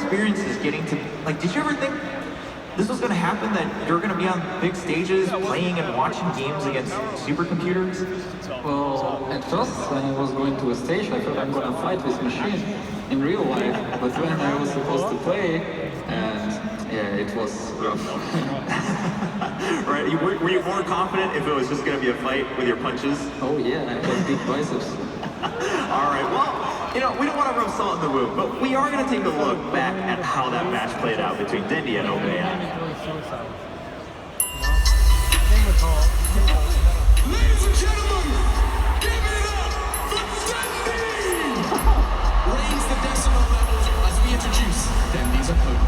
experiences getting to, like, did you ever think this was going to happen, that you're going to be on big stages playing and watching games against supercomputers? Well, at first, when I was going to a stage, I thought I'm gonna fight this machine in real life. But when I was supposed to play, and yeah, it was rough. Right? Were you more confident if it was just going to be a fight with your punches? Oh yeah, I have big biceps. All right, well, you know, we don't want to rub salt in the wound, but we are going to take a look back at how that match played out between Dendy and OpenAI. Ladies and gentlemen, give it up for Dendy! Raise the decimal levels as we introduce Dendy's opponent.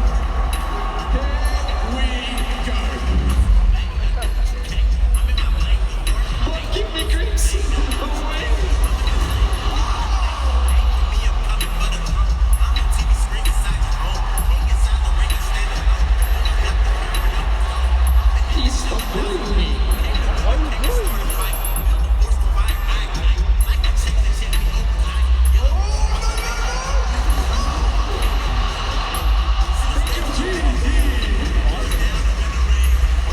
Here we go. What, give me grips? Away. Please stop bullying me.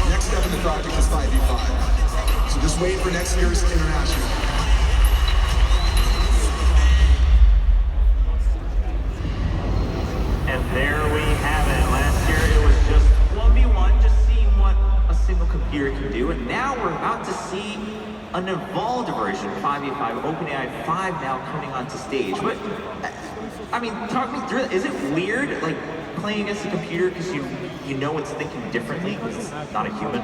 Next step in the project is 5v5. So just wait for next year's international. And there we have it. Last year it was just 1v1, just seeing what a single computer can do. And now we're about to see an evolved version, 5v5, OpenAI 5 now coming onto stage. But, I mean, talk me through it. Is it weird, like, playing against a computer because you know it's thinking differently because it's not a human?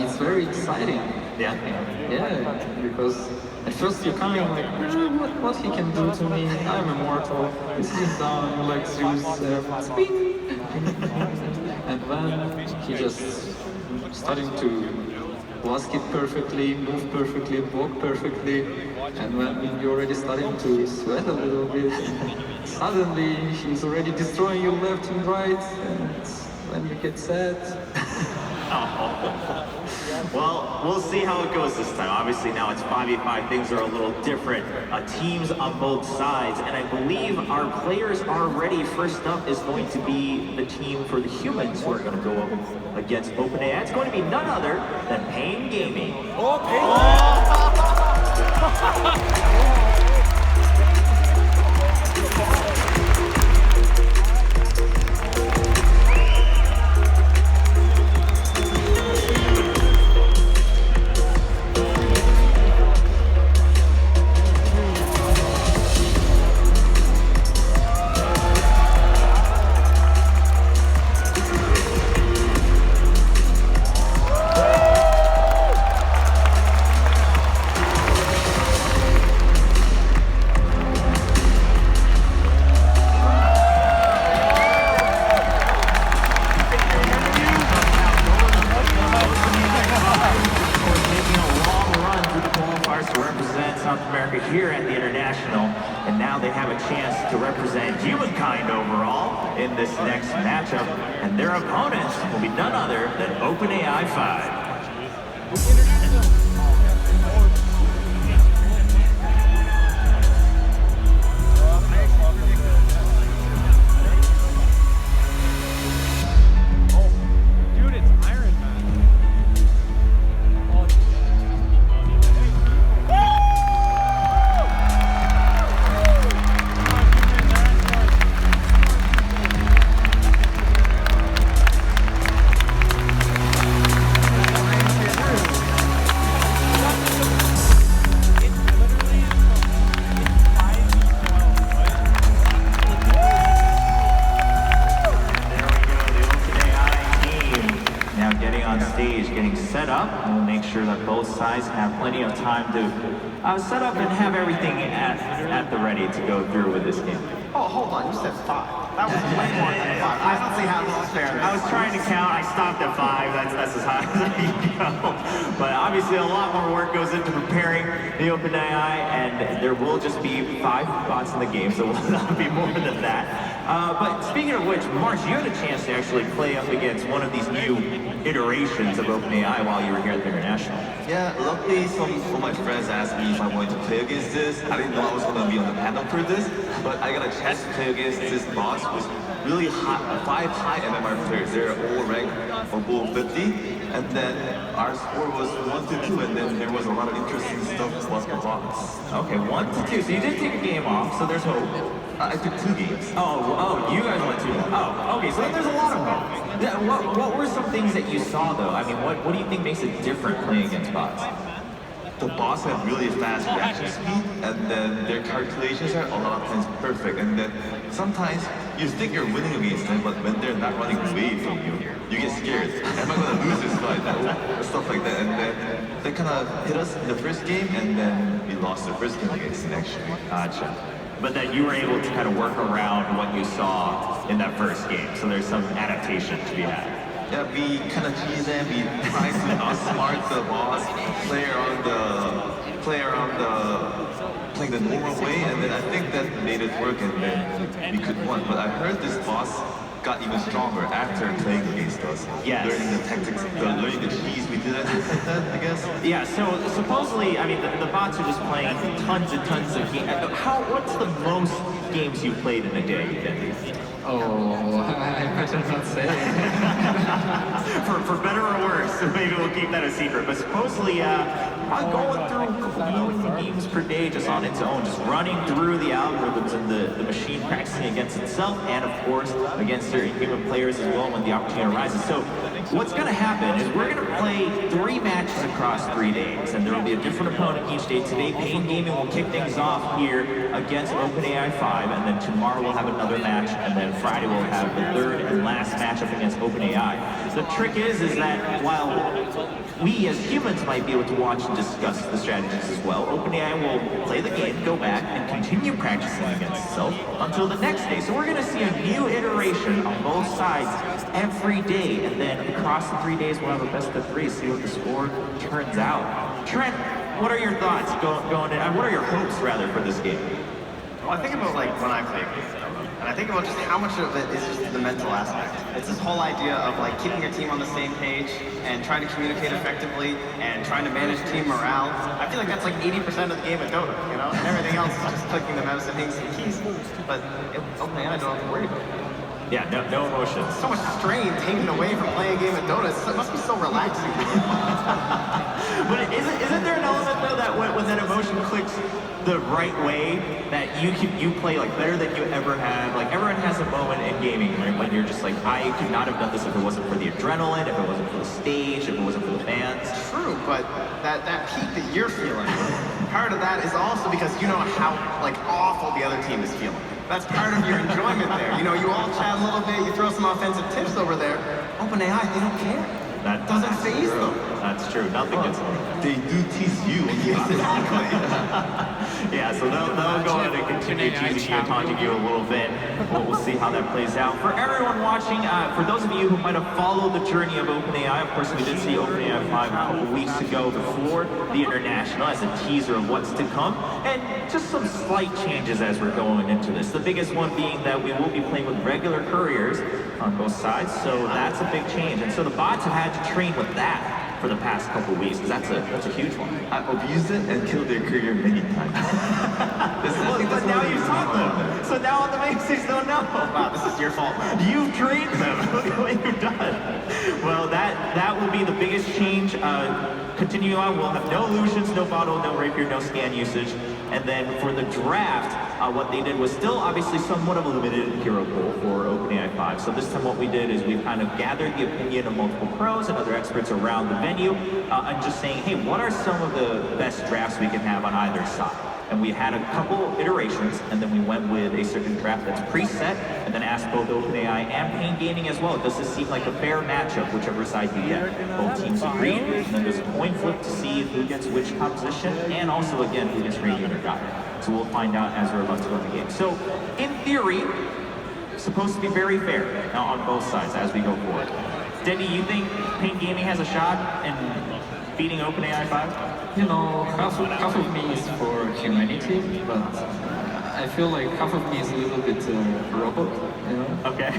It's very exciting. Yeah? Yeah, because at first you're coming like, what he can do to me? I'm immortal. He sits down like Zeus, sping. And then he just starting to blast it perfectly, move perfectly, block perfectly. And when you're already starting to sweat a little bit, suddenly he's already destroying you left and right. And when you get sad. Well, we'll see how it goes this time. Obviously now it's 5v5, things are a little different. Teams on both sides, and I believe our players are ready. First up is going to be the team for the humans who are going to go up against OpenAI. It's going to be none other than Pain Gaming. Here at the International, and now they have a chance to represent humankind overall in this next matchup, and their opponents will be none other than OpenAI 5. Set up, and we'll make sure that both sides have plenty of time to set up and have everything at the ready to go through with this game. Oh, hold on, you said 5. That was way more than 5. I don't see how this is fair. I was trying to count, I stopped at 5, that's as high as I can go. But obviously a lot more work goes into preparing the OpenAI, and there will just be 5 bots in the game, so it will not be more than that. But speaking of which, March, you had a chance to actually play up against one of these new iterations of OpenAI while you were here at the International. Yeah, luckily some of my friends asked me if I wanted to play against this. I didn't know I was going to be on the panel for this, but I got a chance to play against this boss who was really high, 5 high MMR players. They're all ranked above 50, and then our score was 1-2, and then there was a lot of interesting stuff about the bots. Okay, 1-2. So you did take a game off, so there's hope. I took 2 games. Oh, you guys went to. Oh, okay, so there's a lot of hope. Yeah, what were some things that you saw, though? I mean, what do you think makes it different playing against bots? The boss had really fast reaction speed, and then their calculations are a lot of times perfect. And then sometimes you think you're winning against them, but when they're not running away from you, you get scared. Am I gonna lose this fight? Stuff like that. And then they kind of hit us in the first game, and then we lost the first game against them actually. Gotcha. But then you were able to kind of work around what you saw in that first game, so there's some adaptation to be had. Yeah, we kind of tease them. We try to outsmart the boss, play the normal way, and then I think that made it work, and then we could win. But I heard this boss got even stronger after playing against us. Yes. Learning the tactics, learning the cheese. We did it like that, I guess. Yeah. So supposedly, I mean, the bots are just playing tons and tons of games. What's the most games you played in a day? Oh, I better not say. for better or worse, maybe we'll keep that a secret. But supposedly, I'm going through a couple million games per day just on its own, just running through the algorithms and the machine practicing against itself, and of course against certain human players as well when the opportunity arises. So what's going to happen is we're going to play 3 matches across 3 days, and there will be a different opponent each day. Today, Pain Gaming will kick things off here against OpenAI 5, and then tomorrow we'll have another match, and then Friday we'll have the 3rd and last matchup against OpenAI. The trick is that while we as humans might be able to watch and discuss the strategies as well, OpenAI will play the game, go back, and continue practicing against itself until the next day. So we're going to see a new iteration on both sides every day, and then across the 3 days we'll have a best of 3, see what the score turns out. Trent, what are your thoughts going in? What are your hopes rather for this game? Well, I think about like when I play games, and I think about just how much of it is just the mental aspect. It's this whole idea of like keeping your team on the same page and trying to communicate effectively and trying to manage team morale. I feel like that's like 80% of the game of Dota, you know? And everything else is just clicking the mouse and hitting some keys. But okay, I don't have to worry about it. Yeah, no emotions. So much strain taken away from playing a game of Dota. It must be so relaxing. But isn't there an element though that when that emotion clicks the right way, that you play like better than you ever have? Like everyone has a moment in gaming, right, when you're just like, I could not have done this if it wasn't for the adrenaline, if it wasn't for the stage, if it wasn't for the fans. True, but that peak that you're feeling, part of that is also because you know how like awful the other team is feeling. That's part of your enjoyment there. You know, you all chat a little bit, you throw some offensive tips over there. OpenAI, they don't care. That doesn't faze them. That's true. Nothing gets them. They do tease you. Exactly. Yeah, so they'll go ahead and continue teasing you and taunting you a little bit. We'll see how that plays out. For everyone watching, for those of you who might have followed the journey of OpenAI, of course we did see OpenAI 5 a couple weeks ago before the International as a teaser of what's to come, and just some slight changes as we're going into this. The biggest one being that we will be playing with regular couriers on both sides, so that's a big change. And so the bots have had to train with that for the past couple weeks, because that's a huge one. I've abused it and killed their career many times. But now you've taught them. So now on the main stage they'll know. Wow, this is your fault, man. You've trained them. Look at what you've done. Well, that will be the biggest change. Continuing on, we'll have no illusions, no bottle, no rapier, no scan usage. And then for the draft, what they did was still obviously somewhat of a limited hero pool for OpenAI 5. So this time what we did is we kind of gathered the opinion of multiple pros and other experts around the venue, and just saying, hey, what are some of the best drafts we can have on either side? And we had a couple iterations, and then we went with a certain draft that's preset, and then asked both OpenAI and Pain Gaming as well, does this seem like a fair matchup, whichever side you get? Both teams agreed, and then there's a coin flip to see who gets which composition, and also, again, who gets Radiant or Guide. So we'll find out as we're about to go in the game. So, in theory, supposed to be very fair now on both sides as we go forward. Denny, you think Pain Gaming has a shot in beating OpenAI 5? You know, half of me is for humanity, but I feel like half of me is a little bit robot, you know? Okay.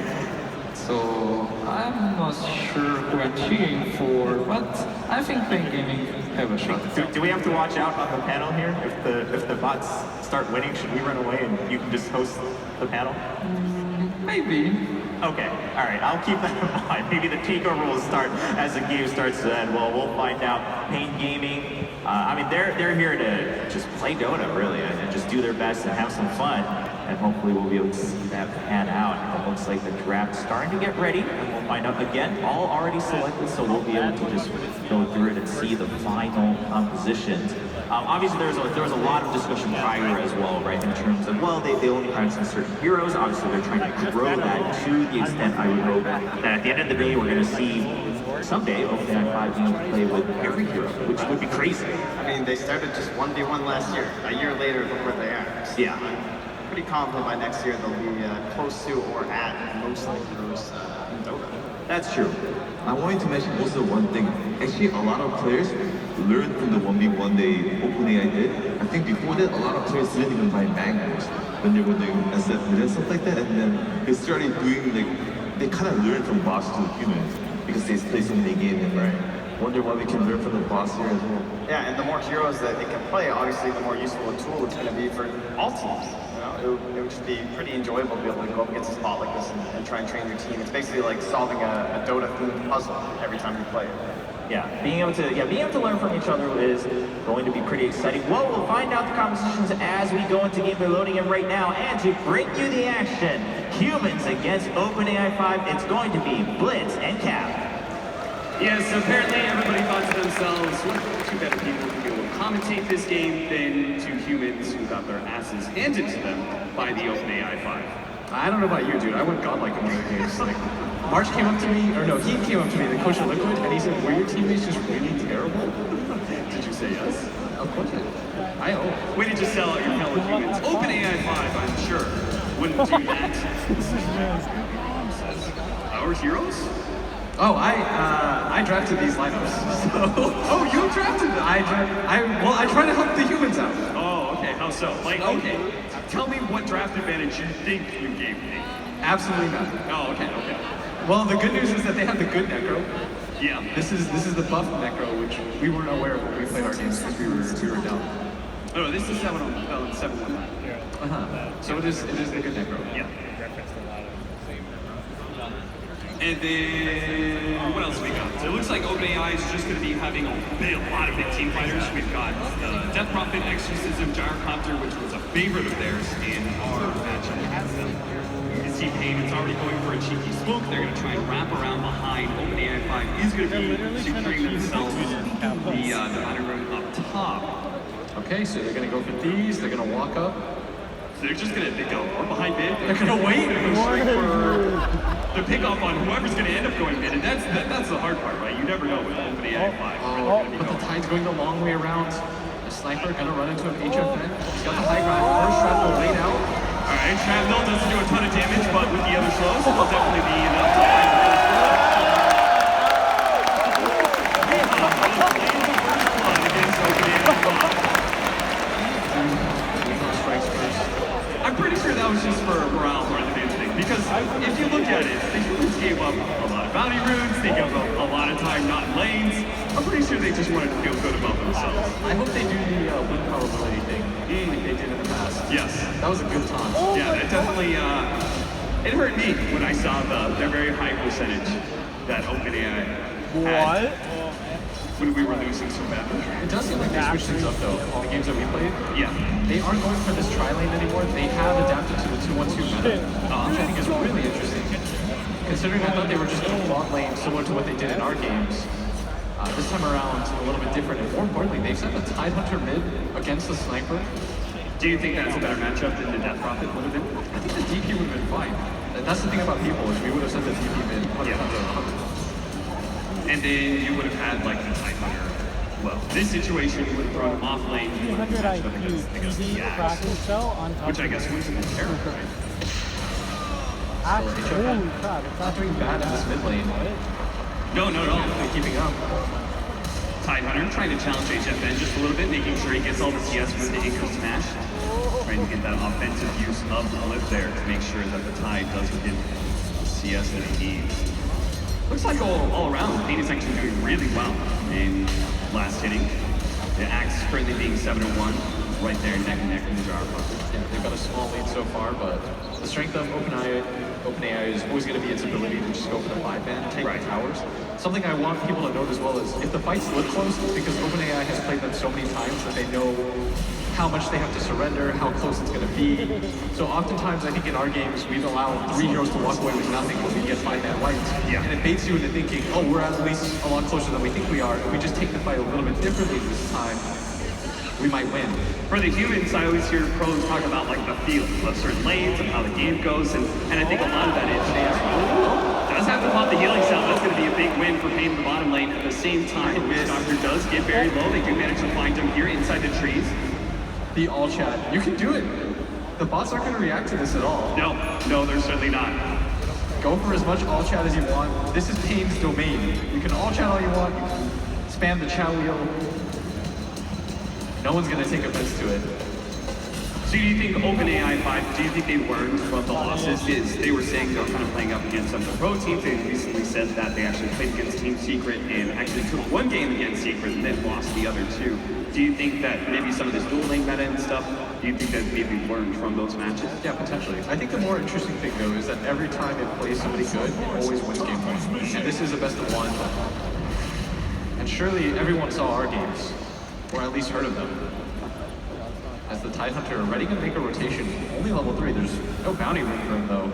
So I'm not sure who I'm cheering for, but I think Pain Gaming have a shot. Do we have to watch out on the panel here? If the bots start winning, should we run away and you can just host the panel? Maybe. Okay, all right, I'll keep that in mind. Maybe the takeover will start as the game starts to end. Well, we'll find out. Pain Gaming, I mean, they're here to just play Dota, really, and just do their best and have some fun. And hopefully we'll be able to see that pan out. It looks like the draft's starting to get ready, and we'll find out again, all already selected, so we'll be able to just go through it and see the final compositions. Obviously, there was a lot of discussion prior as well, right, in terms of, well, they only practice certain heroes. Obviously, they're trying to grow that to the extent I would hope that at the end of the day, we're going to see someday OpenAI 5 being able to play with every hero, which would be crazy. I mean, they started just 1v1 last year. A year later, look where they are. So Yeah. I'm pretty confident by next year they'll be close to or at most of the heroes in Dota. That's true. I wanted to mention also one thing. Actually, a lot of players learned from the 1v1 they OpenAI did. I think before that, a lot of players didn't even buy mangoes when they were doing SF and stuff like that. And then they started doing they kind of learned from boss to humans because they play so many games. And wonder what we can learn from the boss here as well. Yeah, and the more heroes that it can play, obviously the more useful a tool it's going to be for all teams. It would just be pretty enjoyable to be able to go up against a spot like this and try and train your team. It's basically like solving a Dota-themed puzzle every time you play it. Yeah, being able to learn from each other is going to be pretty exciting. Well, we'll find out the compositions as we go into game. We're loading in right now, and to bring you the action, humans against OpenAI 5. It's going to be Blitz and Cap. Yes, apparently everybody thought to themselves, what two better people to be able to commentate this game than two humans who got their asses handed to them by the OpenAI 5. I don't know about you, dude. I went godlike in one of the games. Like, March came up to me, or no, he came up to me, the coach of Liquid, and he said, "Were your teammates just really terrible?" Did you say yes? Of course I did. I hope. Way to just sell out your fellow humans. OpenAI 5, I'm sure, wouldn't do that. Our heroes? Oh, I drafted these lineups. So, Oh, you drafted them? I try to help the humans out. Oh, okay, how so? Like, okay, tell me what draft advantage you think you gave me. Absolutely nothing. Oh, okay. Well, the good news is that they have the good Necro. Yeah. This is the buff Necro, which we weren't aware of when we played our games because we were down. Oh, no, this is 7-1-9. So it is the good Necro. Yeah. And then, what else we got? So it looks like OpenAI is just going to be having a lot of big team fighters. We've got Death Prophet, Exorcism, Gyrocopter, which was a favorite of theirs in our matchup against them. You can see Pain is already going for a cheeky smoke. They're going to try and wrap around behind. OpenAI 5 is going to be securing themselves the dividing room up top. Okay, so they're gonna go for these. They're gonna walk up. So they're just going to go or behind mid. They're going to wait and strike for the pickoff on whoever's going to end up going mid. And that's the hard part, right? You never know with OpenAI 5. But the tide's going the long way around. The sniper gonna run into an HFN. He's got the high ground. First shrapnel laid out. All right, Shrapnel doesn't do a ton of damage, but with the other slows, it'll definitely be enough to find the I'm pretty sure that was just for morale more than anything. Because if you look at it, the humans gave up a lot of bounty runes, they gave up a lot of time not in lanes. I'm pretty sure they just wanted to feel good about themselves. I hope they do the win probability thing like they did in the past. Yes. That was a good taunt. Yeah, that definitely, it hurt me when I saw their very high percentage that OpenAI had when we were losing so badly. It does seem like they switched things up though. All the games that we played. Yeah. They aren't going for this tri-lane anymore. They have adapted to the 2-1-2 meta, which I think is really interesting. Considering I thought they were just going to bot lane similar to what they did in our games. This time around, a little bit different. And more importantly, they've set the Tide Hunter mid against the Sniper. Do you think that's a better matchup than the Death Prophet would have been? I think the DP would have been fine. That's the thing about people, is we would have sent the DP mid 100. And then you would have had like the Tide Hunter. Well, this situation you would have thrown him off lane. You would have matched up against the Axe, which I guess would have been terrible, right? Holy crap, it's not doing bad in this mid lane. No. They're keeping up. Tidehunter trying to challenge HFN just a little bit, making sure he gets all the CS with the anchor smash. Trying to get that offensive use of the flip there to make sure that the Tide doesn't get the CS that he needs. Looks like all around, Pain is actually doing really well in last hitting. The Axe currently being 7-1, right there neck and neck with the Jar. Yeah, they've got a small lead so far, but the strength of OpenAI is always going to be its ability to just go for the 5-man, take the towers. Something I want people to note as well is if the fights look close, it's because OpenAI has played them so many times that they know how much they have to surrender, how close it's going to be. So oftentimes, I think in our games, we've allowed 3 heroes to walk away with nothing when we get 5-man wiped. Yeah. And it baits you into thinking, oh, we're at least a lot closer than we think we are. If we just take the fight a little bit differently this time, we might win. For the humans, I always hear pros talk about like the feel of certain lanes and how the game goes, and I think a lot of that is does have to pop the healing cell. That's going to be a big win for Pain in the bottom lane. At the same time, Doctor does get very low. They do manage to find him here inside the trees. The all chat, you can do it. The bots aren't going to react to this at all. No, they're certainly not. Go for as much all chat as you want. This is Pain's domain. You can all chat all you want. You can spam the chat wheel. No one's going to take offense to it. So do you think OpenAI 5, do you think they learned from the losses? Is they were saying they're kind of playing up against some of the pro teams. They recently said that they actually played against Team Secret and actually took one game against Secret and then lost the other 2. Do you think that maybe some of this dual lane meta and stuff, do you think that maybe learned from those matches? Yeah, potentially. I think the more interesting thing, though, is that every time it plays somebody good, it always wins game 1. And this is a best of 1. And surely everyone saw our games, or at least heard of them. As the Tidehunter already going to make a rotation, only level 3. There's no bounty room for him, though.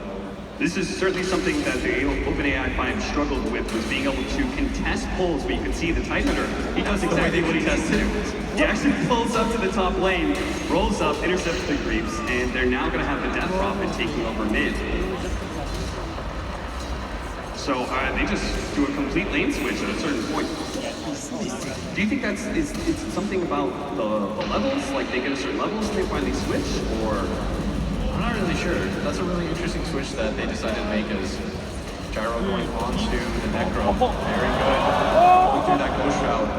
This is certainly something that the OpenAI 5 struggled with, was being able to contest pulls, but you can see the Tidehunter, he does exactly what he does to do. He actually pulls up to the top lane, rolls up, intercepts the creeps, and they're now going to have the Death Prophet taking over mid. So they just do a complete lane switch at a certain point. Do you think that's is something about the levels? Like they get a certain levels and they finally switch, or? I'm not really sure. That's a really interesting switch that they decided to make as Gyro going on to the Necro. Very good. Going through that ghost route.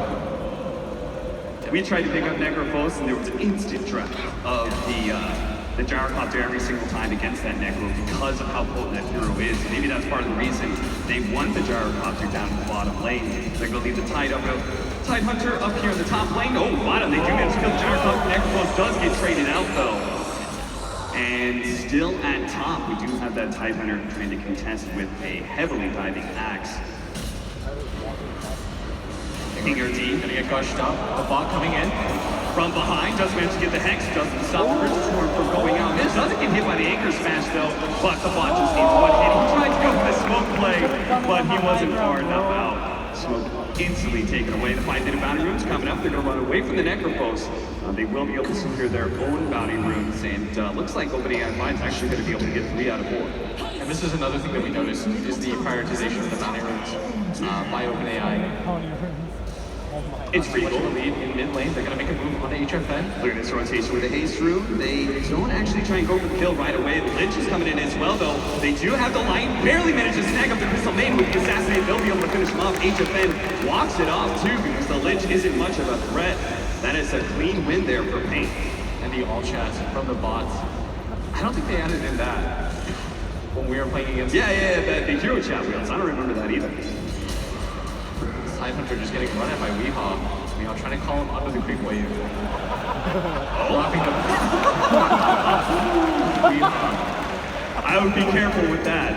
We tried to pick up Necrophos and there was an instant draft of the Gyrocopter every single time against that Necro because of how potent that hero is. And maybe that's part of the reason they want the Gyrocopter down in the bottom lane. They're going to leave the Tidehunter up here in the top lane. Oh, bottom, they do manage to kill the Gyrocopter. Necrophos does get traded out though. And still at top, we do have that Tidehunter trying to contest with a heavily diving axe. King RT Gonna get gushed up. The bot coming in. from behind, does manage to get the Hex, doesn't stop Storm from going out. This doesn't get hit by the anchor smash though, but the bot just needs one hit. He tried to go for the smoke play, but he wasn't far enough out. Smoke instantly taken away. The 5-minute bounty runes coming up. They're going to run away from the Necrophos. They will be able to secure their own bounty runes, and looks like OpenAI 5 is actually going to be able to get 3 out of 4. And this is another thing that we noticed is the prioritization of the bounty runes by OpenAI. It's Regal. The lead in mid lane. They're going to make a move on the HFN. Look at this rotation with the haste rune. They don't actually try and go for the kill right away. The Lich is coming in as well, though. They do have the line. Barely manage to snag up the Crystal Main with the Assassinate. They'll be able to finish him off. HFN walks it off, too, because the Lich isn't much of a threat. That is a clean win there for Pain. And the all chats from the bots. I don't think they added in that when we were playing against. Yeah, the hero chat wheels. I don't remember that either. Tidehunter just getting run at by Weehaw. Weehaw trying to call him under the creep wave. Dropping the Weehaw. I would be careful with that.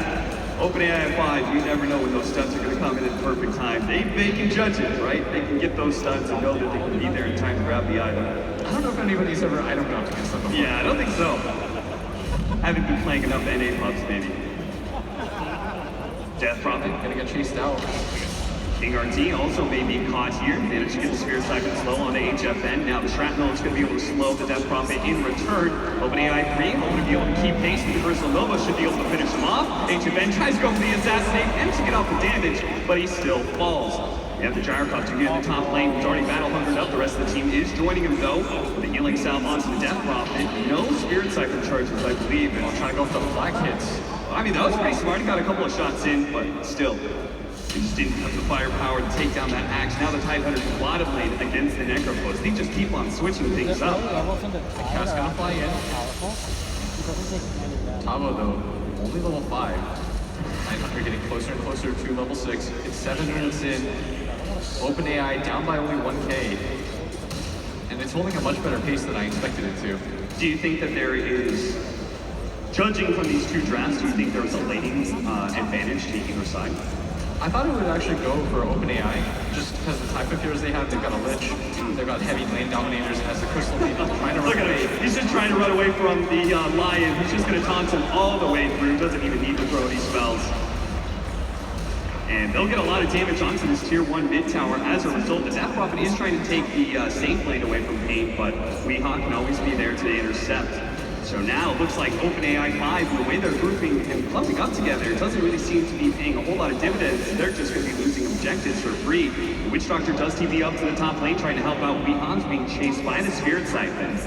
OpenAI 5, you never know when those stunts are going to come in at the perfect time. They can judge it, right? They can get those stunts and know that they can be there in time to grab the item. I don't know if anybody's ever item dropped against them before. Yeah, I don't think so. Haven't been playing enough NA pubs, maybe. Death Prophet. Gonna get chased out. King RT also may be caught here. Managed to get the Spirit Siphon slow on the HFN. Now the Shrapnel is going to be able to slow the Death Prophet in return. OpenAI 3 hoping to be able to keep pace with the Crystal Nova. Should be able to finish him off. HFN tries to go for the Assassinate and to get off the damage, but he still falls. You have the Gyrocopter here in the top lane. He's already battle hungered up. The rest of the team is joining him though. With a healing salve onto the Death Prophet. No Spirit Siphon charges, I believe. And Trying to go for the flag hits. I mean, that was pretty smart. He got a couple of shots in, but still. They just didn't have the firepower to take down that axe. Now the Tidehunters bottom lane against the Necropos. They just keep on switching things up. The cat's gonna fly in. Tavo though, only level 5. Tidehunter getting closer and closer to level 6. It's 7 minutes in. OpenAI down by only 1k. And it's holding a much better pace than I expected it to. Do you think that there is, judging from these two drafts, do you think there was a laning advantage taking their side? I thought it would actually go for OpenAI, just because the type of heroes they have. They've got a Lich, they've got heavy lane dominators as the Crystal Maiden trying to Look run at away. him. He's just trying to run away from the Lion. He's just going to taunt him all the way through. Doesn't even need to throw these spells. And they'll get a lot of damage onto this tier 1 mid tower as a result. The Death Prophet is trying to take the safe lane away from Pain, but Weehawk can always be there to intercept. So now it looks like OpenAI 5, and the way they're grouping and clumping up together, it doesn't really seem to be paying a whole lot of dividends. They're just going to be losing objectives for free. The Witch Doctor does TP up to the top lane, trying to help out Weehawk's being chased by the Spirit Siphon.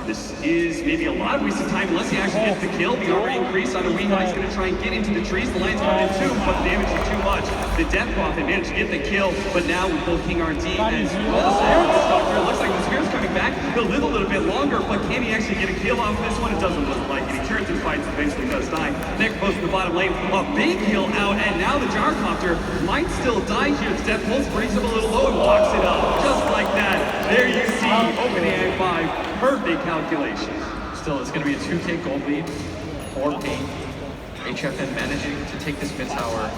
This is maybe a lot of wasted time unless he actually gets the kill. The armor increase on the Weehawk. He's going to try and get into the trees. The line's coming in too, but the damage is too much. The Death Prophet managed to get the kill, but now with both King RD as well as the Doctor, it looks like the Spirit's coming back. He'll live a little bit longer, but can he actually get a kill off this one? It doesn't look like it. He turns and fights and eventually does die. Nick post in the bottom lane. A big kill out, and now the Gyrocopter might still die here. The Death Pulse brings him a little low and walks it up. Just like that. There you see OpenAI 5. Perfect calculation. Still, it's going to be a 2k gold lead for Pain. HFN managing to take this mid tower.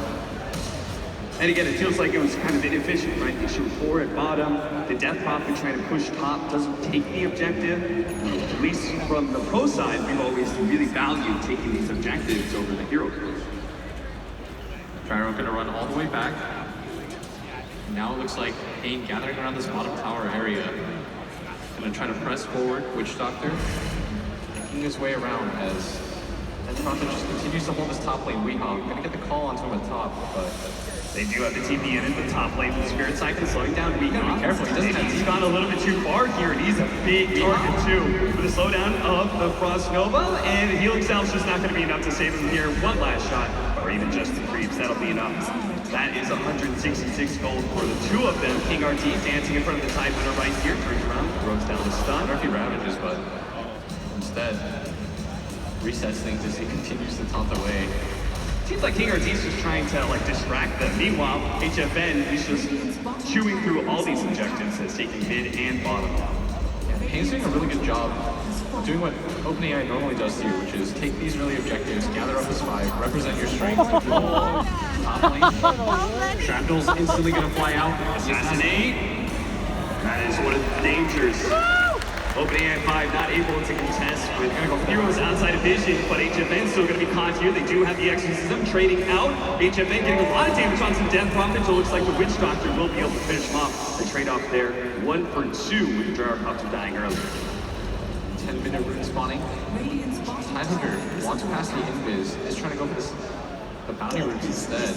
And again, it feels like it was kind of inefficient, right? They shoot 4 at bottom. The Death Prophet trying to push top doesn't take the objective. At least from the pro side, we've always really valued taking these objectives over the hero kills. Gyro going to run all the way back. Now it looks like Pain gathering around this bottom tower area. Going to try to press forward, Witch Doctor, making his way around as Death Prophet just continues to hold his top lane. Weehawk going to get the call onto him at top, but they do have the TP in the top lane. The Spirit Siphon slowing down Weehawk. Gotta be careful, he doesn't have He's gone a little bit too far here, and he's a big target too. With the slowdown of the Frost Nova, and the healing salve's just not going to be enough to save him here. One last shot, or even just the creeps, that'll be enough. That is 166 gold for the two of them. King RT dancing in front of the Tidehunter right here, turns around, throws down the stun. I don't know if he ravages, but instead resets things as he continues to taunt away. Seems like King RT is just trying to distract them. Meanwhile, HFN is just chewing through all these objectives, has taken mid and bottom. Yeah, Pain's doing a really good job of doing what OpenAI normally does to you, which is take these early objectives, gather up as 5, represent your strength. Top lane. Shrapnel's instantly gonna fly out. Assassinate. That is one of the dangers. OpenAI 5 not able to contest with heroes outside of vision, but HFN still going to be caught here. They do have the exorcism trading out. HFN getting a lot of damage on some Death Prophet, so it looks like the Witch Doctor will be able to finish him off. They trade off there 1 for 2 with the Gyrocopter dying early. 10-minute rune spawning. Tidehunter wants past the invis, is trying to go for the bounty runes instead.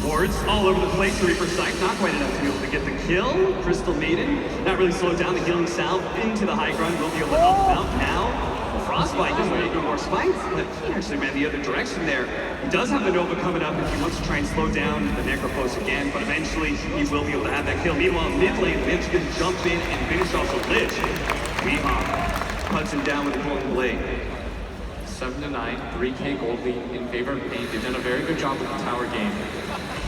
Wards all over the place. Reaper Sight not quite enough to be able to get the kill. Crystal Maiden not really slowed down. The healing salve into the high ground will be able to help him out now. Frostbite doesn't really do more spikes, but he actually ran the other direction there. He does have the Nova coming up if he wants to try and slow down the Necropos again, but eventually he will be able to have that kill. Meanwhile, mid lane, Lim's going to jump in and finish off the Lich. Weehawk cuts him down with a golden blade. 7-9, 3k gold lead in favor of Pain. They've done a very good job with the tower game.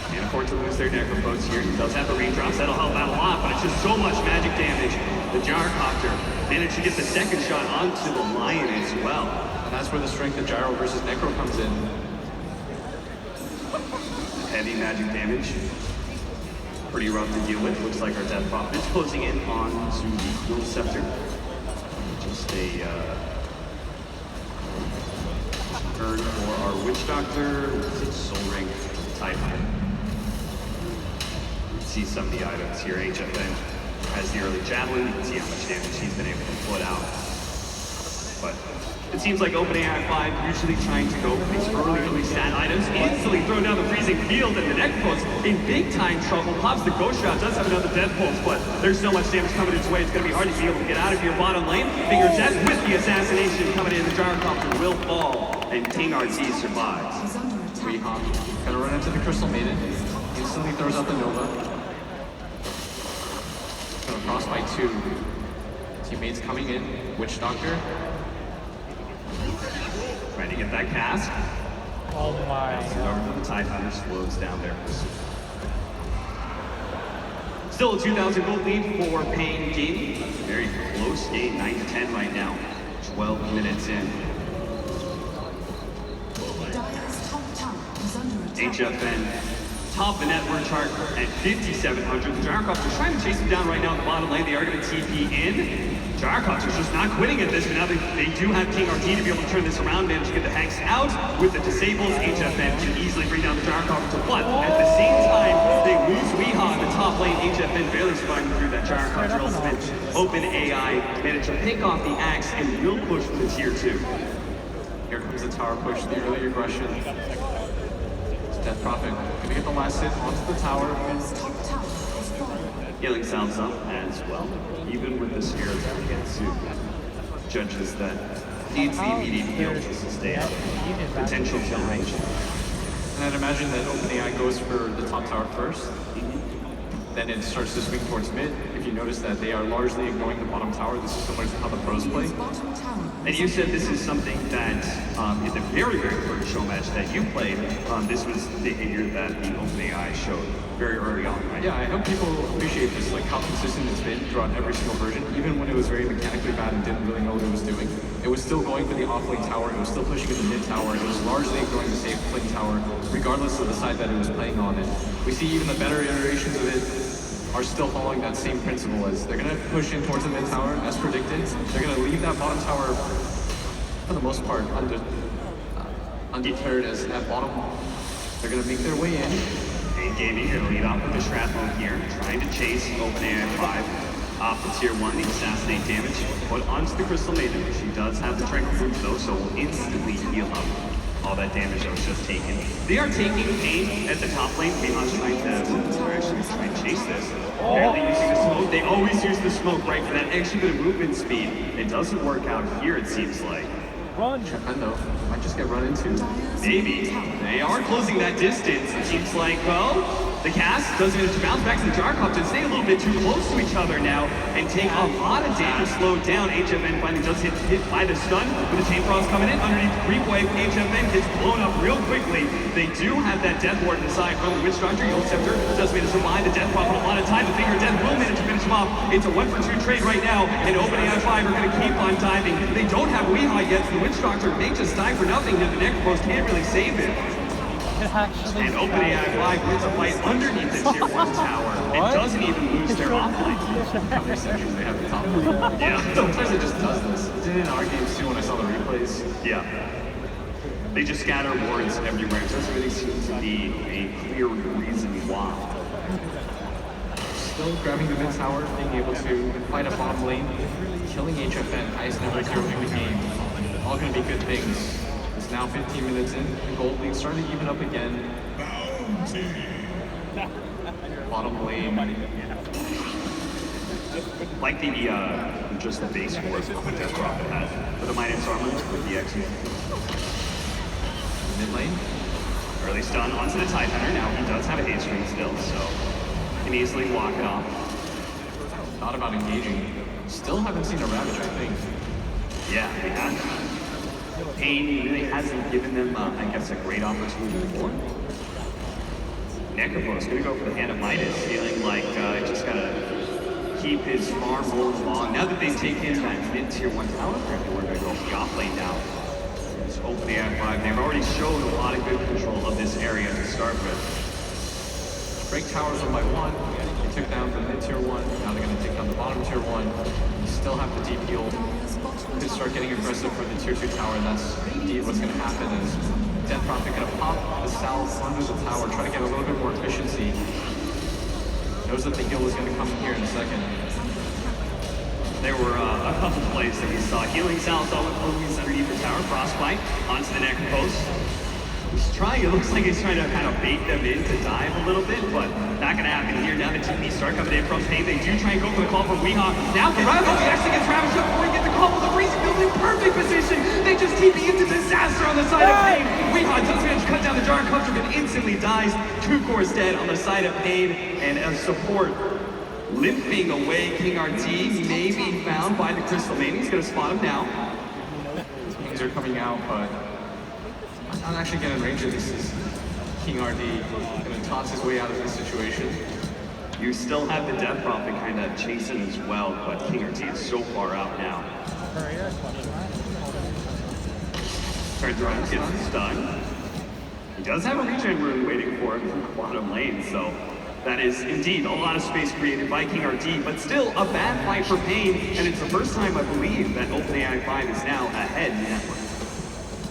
Can't afford to lose their Necropos here. He does have the raindrops, that'll help out a lot, but it's just so much magic damage. The Gyrocopter managed to get the second shot onto the Lion as well. And that's where the strength of Gyro versus Necro comes in. Heavy magic damage. Pretty rough to deal with. Looks like our Death Prophet is closing in on the Dual Scepter. Just a turn for our Witch Doctor. Soul Ring, Tidehunter. See some of the items here. HFN has the early javelin. You can see how much damage he's been able to put out. But it seems like OpenAI 5 usually trying to go for these early stat items. Instantly throw down the freezing field, and the Necropos in big time trouble. Pops the ghost shot, does have another death pulse, but there's so much damage coming its way. It's going to be hard to be able to get out of here. Bottom lane, Finger Death with the assassination coming in. The Gyrocopter will fall, and King RT survives. We Weehawk. Gonna run into the Crystal Maiden. Instantly throws out the Nova. Gonna Frostbite 2. Teammates coming in. Witch Doctor. Trying to get that cast. Oh my. Over to the Tide Hunter, slows down there. Still a 2,000 gold lead for Pain Gaming. Very close game, 9-10 right now. 12 minutes in. HFN top the net worth chart at 5,700. The Gyrocopters trying to chase them down right now in the bottom lane. They are going to TP in. Gyrocopters just not quitting at this, but now they do have King RT to be able to turn this around, manage to get the Hex out. With the disables, HFN can easily bring down the Gyrocopters. But at the same time, they lose Weehaw in the top lane. HFN barely surviving through that Gyrocopter ultimate. OpenAI managed to pick off the Axe and will push for the tier 2. Here comes the tower push, the early aggression. Death Prophet gonna get the last hit onto the tower. Healing sounds up as well. Even with the Spirit against judges that needs the immediate heal to sustain potential kill range. And I'd imagine that OpenAI goes for the top tower first. Then it starts to swing towards mid. If you notice that they are largely ignoring the bottom tower, this is similar to how the pros play. And you said this is something that in the very, very first show match that you played, this was behavior that the OpenAI showed very early on, right? Yeah, I hope people appreciate this, like how consistent it's been throughout every single version, even when it was very mechanically bad and didn't really know what it was doing. It was still going for the off-lane tower, it was still pushing in the mid tower, it was largely ignoring the safe lane tower, regardless of the side that it was playing on. And we see even the better iterations of it are still following that same principle as they're going to push in towards the mid tower as predicted. They're going to leave that bottom tower for the most part undeterred as at bottom. They're going to make their way in. Pain Gaming here lead off with the Shrapnel here, trying to chase OpenAI 5 off the tier 1, the assassinate damage, put onto the Crystal Maiden. She does have the Tranquil Boots though, so will instantly heal up all that damage that was just taken. They are taking Pain at the top lane. Weeha's trying to chase this. Apparently using the smoke. They always use the smoke, right, for that extra bit of movement speed. It doesn't work out here, it seems like. Run. I know, might just get run into. Maybe. They are closing that distance. It seems like, well, the cast doesn't get to bounce back to the Gyrocopters. Stay a little bit too close to each other now and take a lot of damage slowed down. HFN finally does hit by the stun with the Chain Frost coming in underneath the creep wave. HFN gets blown up real quickly. They do have that Death Ward inside from the Witch Doctor. Yellow Scepter does manage to survive the Death Prophet a lot of time. The Finger of Death will manage to finish him off. It's a 1-for-2 trade right now, and OpenAI 5 are going to keep on diving. They don't have Weehaw yet, so the Witch Doctor may just die for nothing. The Necropost can't really save him. And OpenAI 5 wins a fight underneath the tier 1 tower and doesn't even lose their offline. How many centuries they have the top lane. Yeah. Sometimes it just does this. It did it in our games too when I saw the replays. Yeah. They just scatter wards everywhere. It doesn't really seem to be a clear reason why. Still grabbing the mid tower, being able to fight a bottom lane, killing HFN, highest number 0 in the game. All going to be good things. It's now 15 minutes in, the gold lead starting to even up again. Bottom lane. Like just the base ward that Death Prophet had. With the Minus Armor with the X. Mid lane. Early stun onto the Tide Hunter. Now he does have a haste ring still, so can easily walk it off. Not about engaging. Still haven't seen a Ravage, I think. Yeah, they have. Pain really hasn't given them, I guess, a great opportunity before. Necropost gonna go for the Hand of Midas, feeling like just gotta keep his farm rolling along. Now that they've taken that mid-tier 1 tower, apparently we're gonna go for the off-lane now. It's OpenAI 5. They've already shown a lot of good control of this area to start with. Break towers 1 by 1. They took down the mid-tier 1. Now they're gonna take down the bottom tier 1. Still have the deep heal. Could start getting aggressive for the tier 2 tower, and that's indeed what's going to happen is Death Prophet going to pop the south under the tower, try to get a little bit more efficiency. Knows that the heal is going to come here in a second. There were a couple plays that we saw. Healing South all with Louis underneath the tower, Frostbite onto the Necropost. He's trying, it looks like he's trying to kind of bait them in to dive a little bit, but not going to happen here. Now the TP start coming in from Pain. They do try and go for the call for Weehaw. Now for Ravage, he actually gets Ravage up before he gets the call for the Breeze. Feels in perfect position. They just TP into disaster on the side of Pain. Weehaw does manage to cut down the Gyrocopter then instantly dies. 2 cores dead on the side of Pain, and as support limping away, King RT may be found by the Crystal Maiden. He's gonna spot him now. Kings are coming out, but I'm not actually getting range of this. Is King RD gonna toss his way out of this situation? You still have the Death Prophet kind of chasing as well, but King RT is so far out now. Turns around, gets stunned. He does have a regen rune waiting for him from the bottom lane, so that is indeed a lot of space created by King RT, but still a bad fight for Pain, and it's the first time I believe that OpenAI 5 is now ahead in network.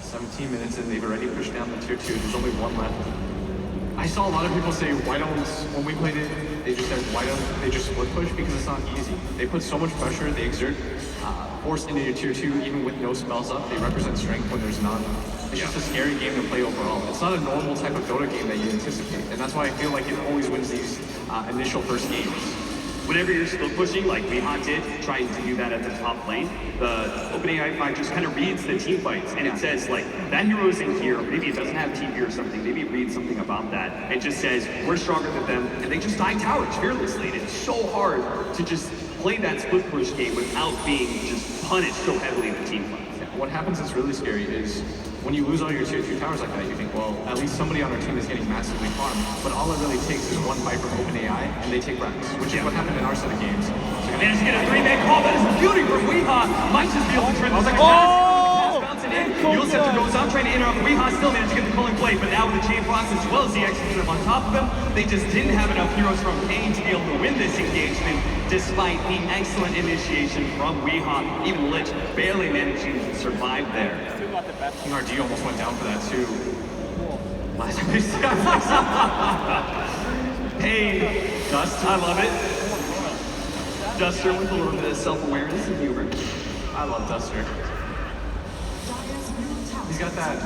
17 minutes in, they've already pushed down the tier 2. There's only one left. I saw a lot of people say, why don't, when we played it, they just said, why don't they just split push? Because it's not easy. They put so much pressure, they exert force into your tier 2, even with no spells up. They represent strength when there's none. It's just a scary game to play overall. It's not a normal type of Dota game that you anticipate, and that's why I feel like it always wins these initial first games. Whenever you're split pushing, like Weha did, trying to do that at the top lane, the OpenAI 5 just kind of reads the team fights, and it says, like, that hero's in here, maybe it doesn't have TP or something, maybe it reads something about that. It just says, we're stronger than them, and they just die towers fearlessly, and it's so hard to just play that split push game without being just punished so heavily in the team fights. What happens that's really scary is when you lose all your tier 2 towers like that, you think, well, at least somebody on our team is getting massively farmed, but all it really takes is one fight from OpenAI, and they take wrecks, which is what happened in our set of games. So managed to get a 3-man call, that is a beauty from Weha. Might just be able to turn this second pass. Bouncing in, Yulscepter goes out trying to interrupt. Weha still managed to get the calling play, but now with the chain blocks as well as the execution on top of them, they just didn't have enough heroes from Pain to be able to win this engagement, despite the excellent initiation from Weha. Even Lich barely managing to survive there. King RD almost went down for that too. Last Hey, Dust, I love it. Duster with a little bit of self-awareness and humor. I love Duster. He's got that.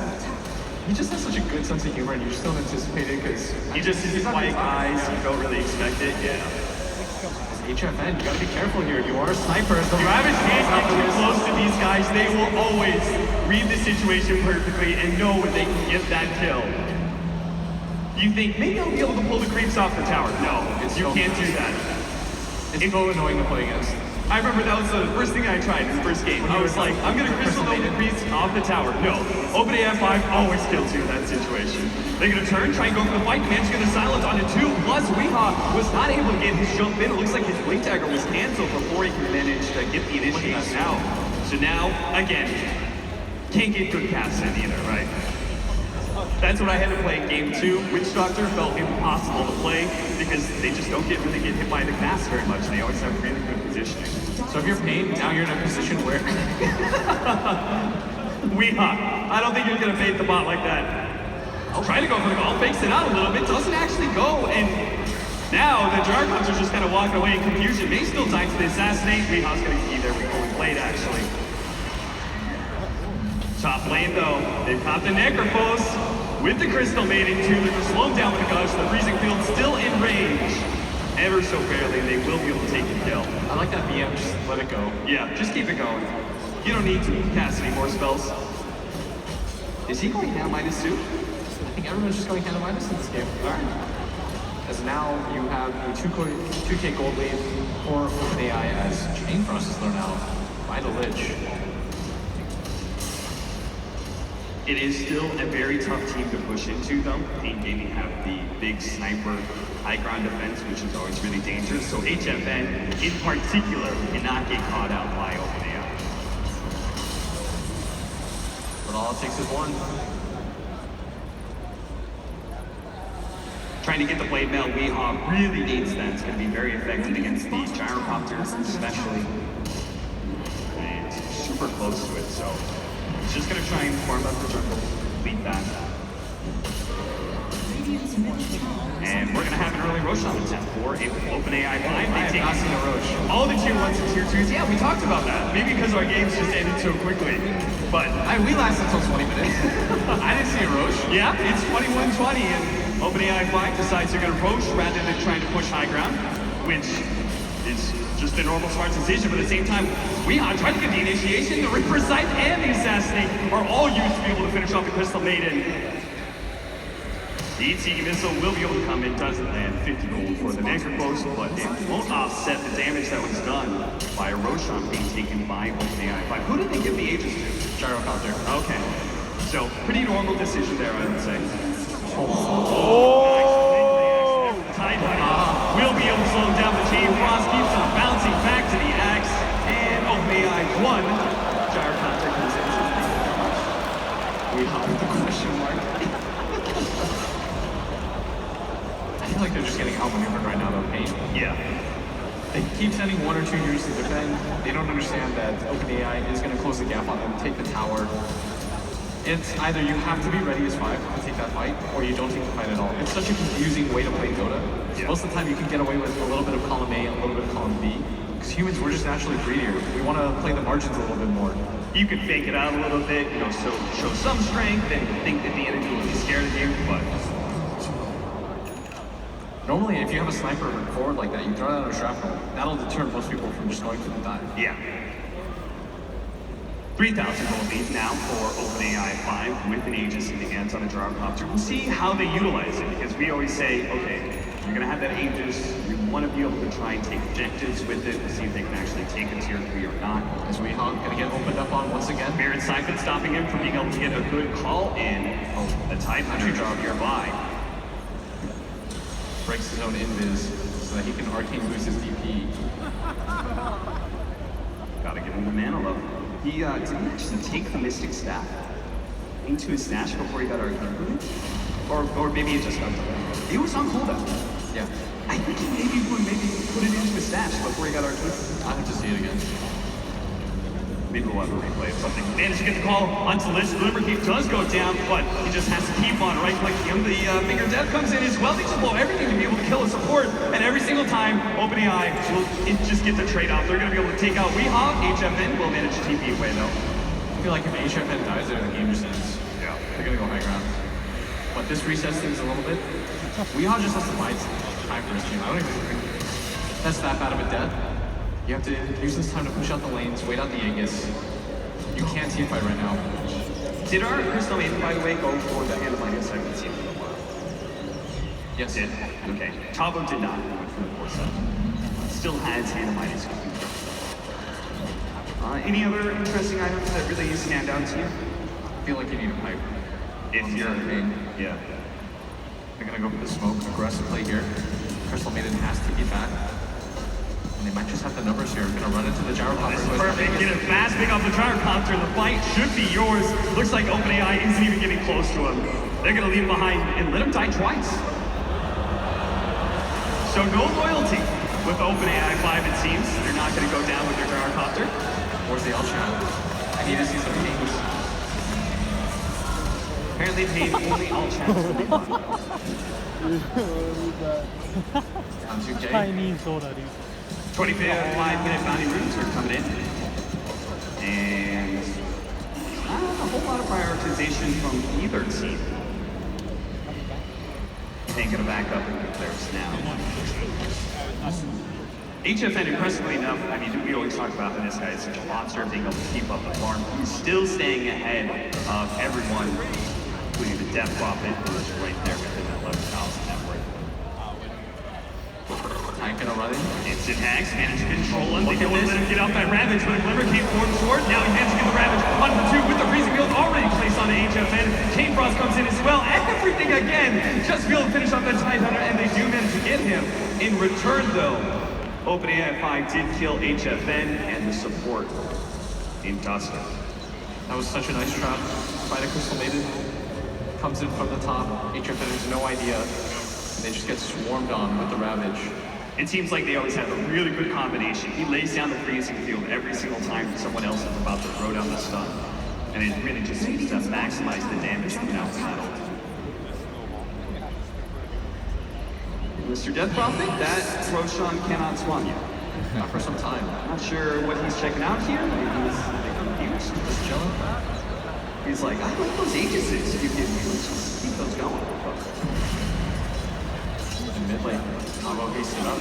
He just has such a good sense of humor, and you just don't anticipate it because He just sees quiet guys, you don't really expect it, yeah. HFN, you gotta be careful here. You are a sniper. So Ravage can't get too close to these guys. They will always read the situation perfectly and know when they can get that kill. You think, maybe I'll be able to pull the creeps off the tower. No, you can't do that. It's so annoying to play against. I remember that was the first thing I tried in the first game. I was like, I'm gonna crystal dome the creeps off the tower. No, OpenAI 5 always kills you in that situation. They're gonna turn, try and go for the fight. Man's gonna silence onto 2. Plus, Weha was not able to get his jump in. It looks like his blink dagger was canceled before he could manage to get the initiation out. So now, again, can't get good casts in either, right? That's what I had to play in game 2. Witch Doctor felt impossible to play because they just don't really get hit by the cast very much. They always have really good positioning. So if you're Pain, now you're in a position where Weha, I don't think you're gonna bait the bot like that. I'll try to go for the call, fakes it out a little bit, doesn't actually go, and now the Gyrocopter's just kind of walking away in confusion. May still die to the assassinate. Weha's gonna be there with Golden Blade, actually. Top lane, though, they've caught the Necrophos with the Crystal Maiden, too. They're gonna slow him down with the Gush. The Freezing Field still in range. Ever so barely, they will be able to take the kill. I like that BM, just let it go. Yeah, just keep it going. You don't need to cast any more spells. Is he going down -2? I think everyone's just going hand of minus in this game. Alright. As now you have a 2K gold lead for OpenAI as Chain Frost is thrown out by the Lich. It is still a very tough team to push into, though. Pain Gaming have the big sniper high ground defense, which is always really dangerous. So HFN, in particular, cannot get caught out by OpenAI. But all it takes is one. Trying to get the blade mail, Weha really needs that. It's going to be very effective against the Gyrocopters, especially. And super close to it, so he's just going to try and farm up the jungle, lead that. And we're going to have an early Rosh on the 10th for OpenAI 5. I have not seen a Rosh. All the tier 1s and tier 2s. Yeah, we talked about that. Maybe because our games just ended so quickly. But we lasted until 20 minutes. I didn't see a Rosh. Yeah, it's 21-20, and OpenAI 5 decides they're going to Rosh rather than trying to push high ground, which is just a normal smart decision. But at the same time, Weha tried to get the initiation. The Reaper Sight and the Assassinate are all used to be able to finish off the Crystal Maiden. And Weha, I don't think you're going to bait the bot like that. I'll try to go for the call, fakes it out a little bit, doesn't actually go, and now the Gyrocopter's just kind of walking away in confusion. May still die to the assassinate. Ravage can't get too close to these guys. They will always read the situation perfectly and know when they can get that kill. King RD almost went down for that too. The Ichi missile will be able to come in, doesn't land 50 gold for the anchor post, but it won't offset the damage that was done by a Roshan being taken by OpenAI 5. Who did they give the Aegis to? Gyrocopter. Okay. So, pretty normal decision there, I would say. Oh! Titan will be able to slow him down, but Chain Frost keeps on bouncing back to the axe, and OpenAI 1. Gyrocopter comes in. We hop with the question mark. I feel like they're just getting outmaneuvered right now, though, Pain. Yeah. They keep sending 1 or 2 units to defend. They don't understand that OpenAI is going to close the gap on them, take the tower. It's either you have to be ready as 5 to take that fight, or you don't take the fight at all. It's such a confusing way to play Dota. Yeah. Most of the time you can get away with a little bit of column A and a little bit of column B. Because humans, we're just naturally greedier. We want to play the margins a little bit more. You can fake it out a little bit, you know, so show some strength and think that the enemy will be scared of you, but Normally, if you have a sniper forward like that, you throw down a shrapnel. That'll deter most people from just going for the dive. yeah. 3,000 gold lead now for OpenAI 5 with an Aegis in the hands on a gyrocopter. We'll see how they utilize it, because we always say, okay, you're gonna have that Aegis, you want to be able to try and take objectives with it, see if they can actually take a tier 3 or not. Is Weehawk gonna get opened up on once again? Spirit Siphon stopping him from being able to get a good call in. Oh, the Tide Hunter drop nearby. Breaks his own invis so that he can arcane boost his DP. Gotta give him the mana level. He didn't actually take the Mystic Staff into his stash before he got Arcane Boost? Or maybe it just got done. It was on cooldown. Yeah, I think he maybe would put it into his stash before he got Arcane Boost. I have to see it again. Maybe we'll have a replay of something. Managed to get the call onto Lich. The Limberkeep does go down, but he just has to keep on right-clicking him. The Finger Death comes in as well. They just blow everything to be able to kill a support. And every single time, OpenAI will just get the trade-off. They're going to be able to take out Weehawk. HFN will manage to TP away, though. I feel like if HFN dies there, the game just ends. Yeah. They're gonna go high ground. But this resets things a little bit. Weehawk just has to buy time for his team. I don't even think that's that bad of a death. You have to use this time to push out the lanes, wait out the Aegis. You can't team fight right now. Did our Crystal Maiden, by the way, go for the hand of minus second team? Yes. Did? Okay. Tabo did not. Went for the 4-7. Still has hand of minus. Any other interesting items that really stand out to you? I feel like you need a pipe. If you're Pain. yeah. They're gonna go for the smoke, aggressive play here. Crystal Maiden has to get back. And they might just have the numbers here. Gonna run into the gyrocopter. This is perfect. Get it fast, pick up the gyrocopter. The fight should be yours. Looks like OpenAI isn't even getting close to him. They're gonna leave him behind and let him die twice. So no loyalty with OpenAI 5, it seems. They're not gonna go down with their gyrocopter. Where's the L-chat? I need to see some pings. Apparently paid only all chats to be on. Down 2K. Chinese soda, dude. 25-minute bounty runes are coming in. And not a whole lot of prioritization from either team. Ain't gonna back up and get theirs now. HFN, impressively enough, I mean, we always talk about how this guy is such a monster, being able to keep up the farm. He's still staying ahead of everyone, including the Death Prophet, who is right there within that 11,000 net worth. Tank gonna run in. Instant hacks, managed to control him. They don't let him get out that Ravage, but a Glimmer came forward sword. Now he managed to get the Ravage on the 2 with the freezing field already placed on the HFN. Chain Frost comes in as well. Everything again. Just be able to finish off that Tide Hunter, and they do manage to get him. In return, though, OpenAI 5 did kill HFN and the support in Duster. That was such a nice trap by the Crystal Maiden. Comes in from the top. HFN has no idea. And they just get swarmed on with the Ravage. It seems like they always have a really good combination. He lays down the freezing field every single time someone else is about to throw down the stun. And it really just seems to maximize the damage from outside. Mr. Death Prophet, that Roshan cannot swan you. Not for some time. Not sure what he's checking out here. Maybe he's confused. Just chilling. He's like, I like those Aegises you give me. Let's just keep those going. In mid lane, Tabo hasted up.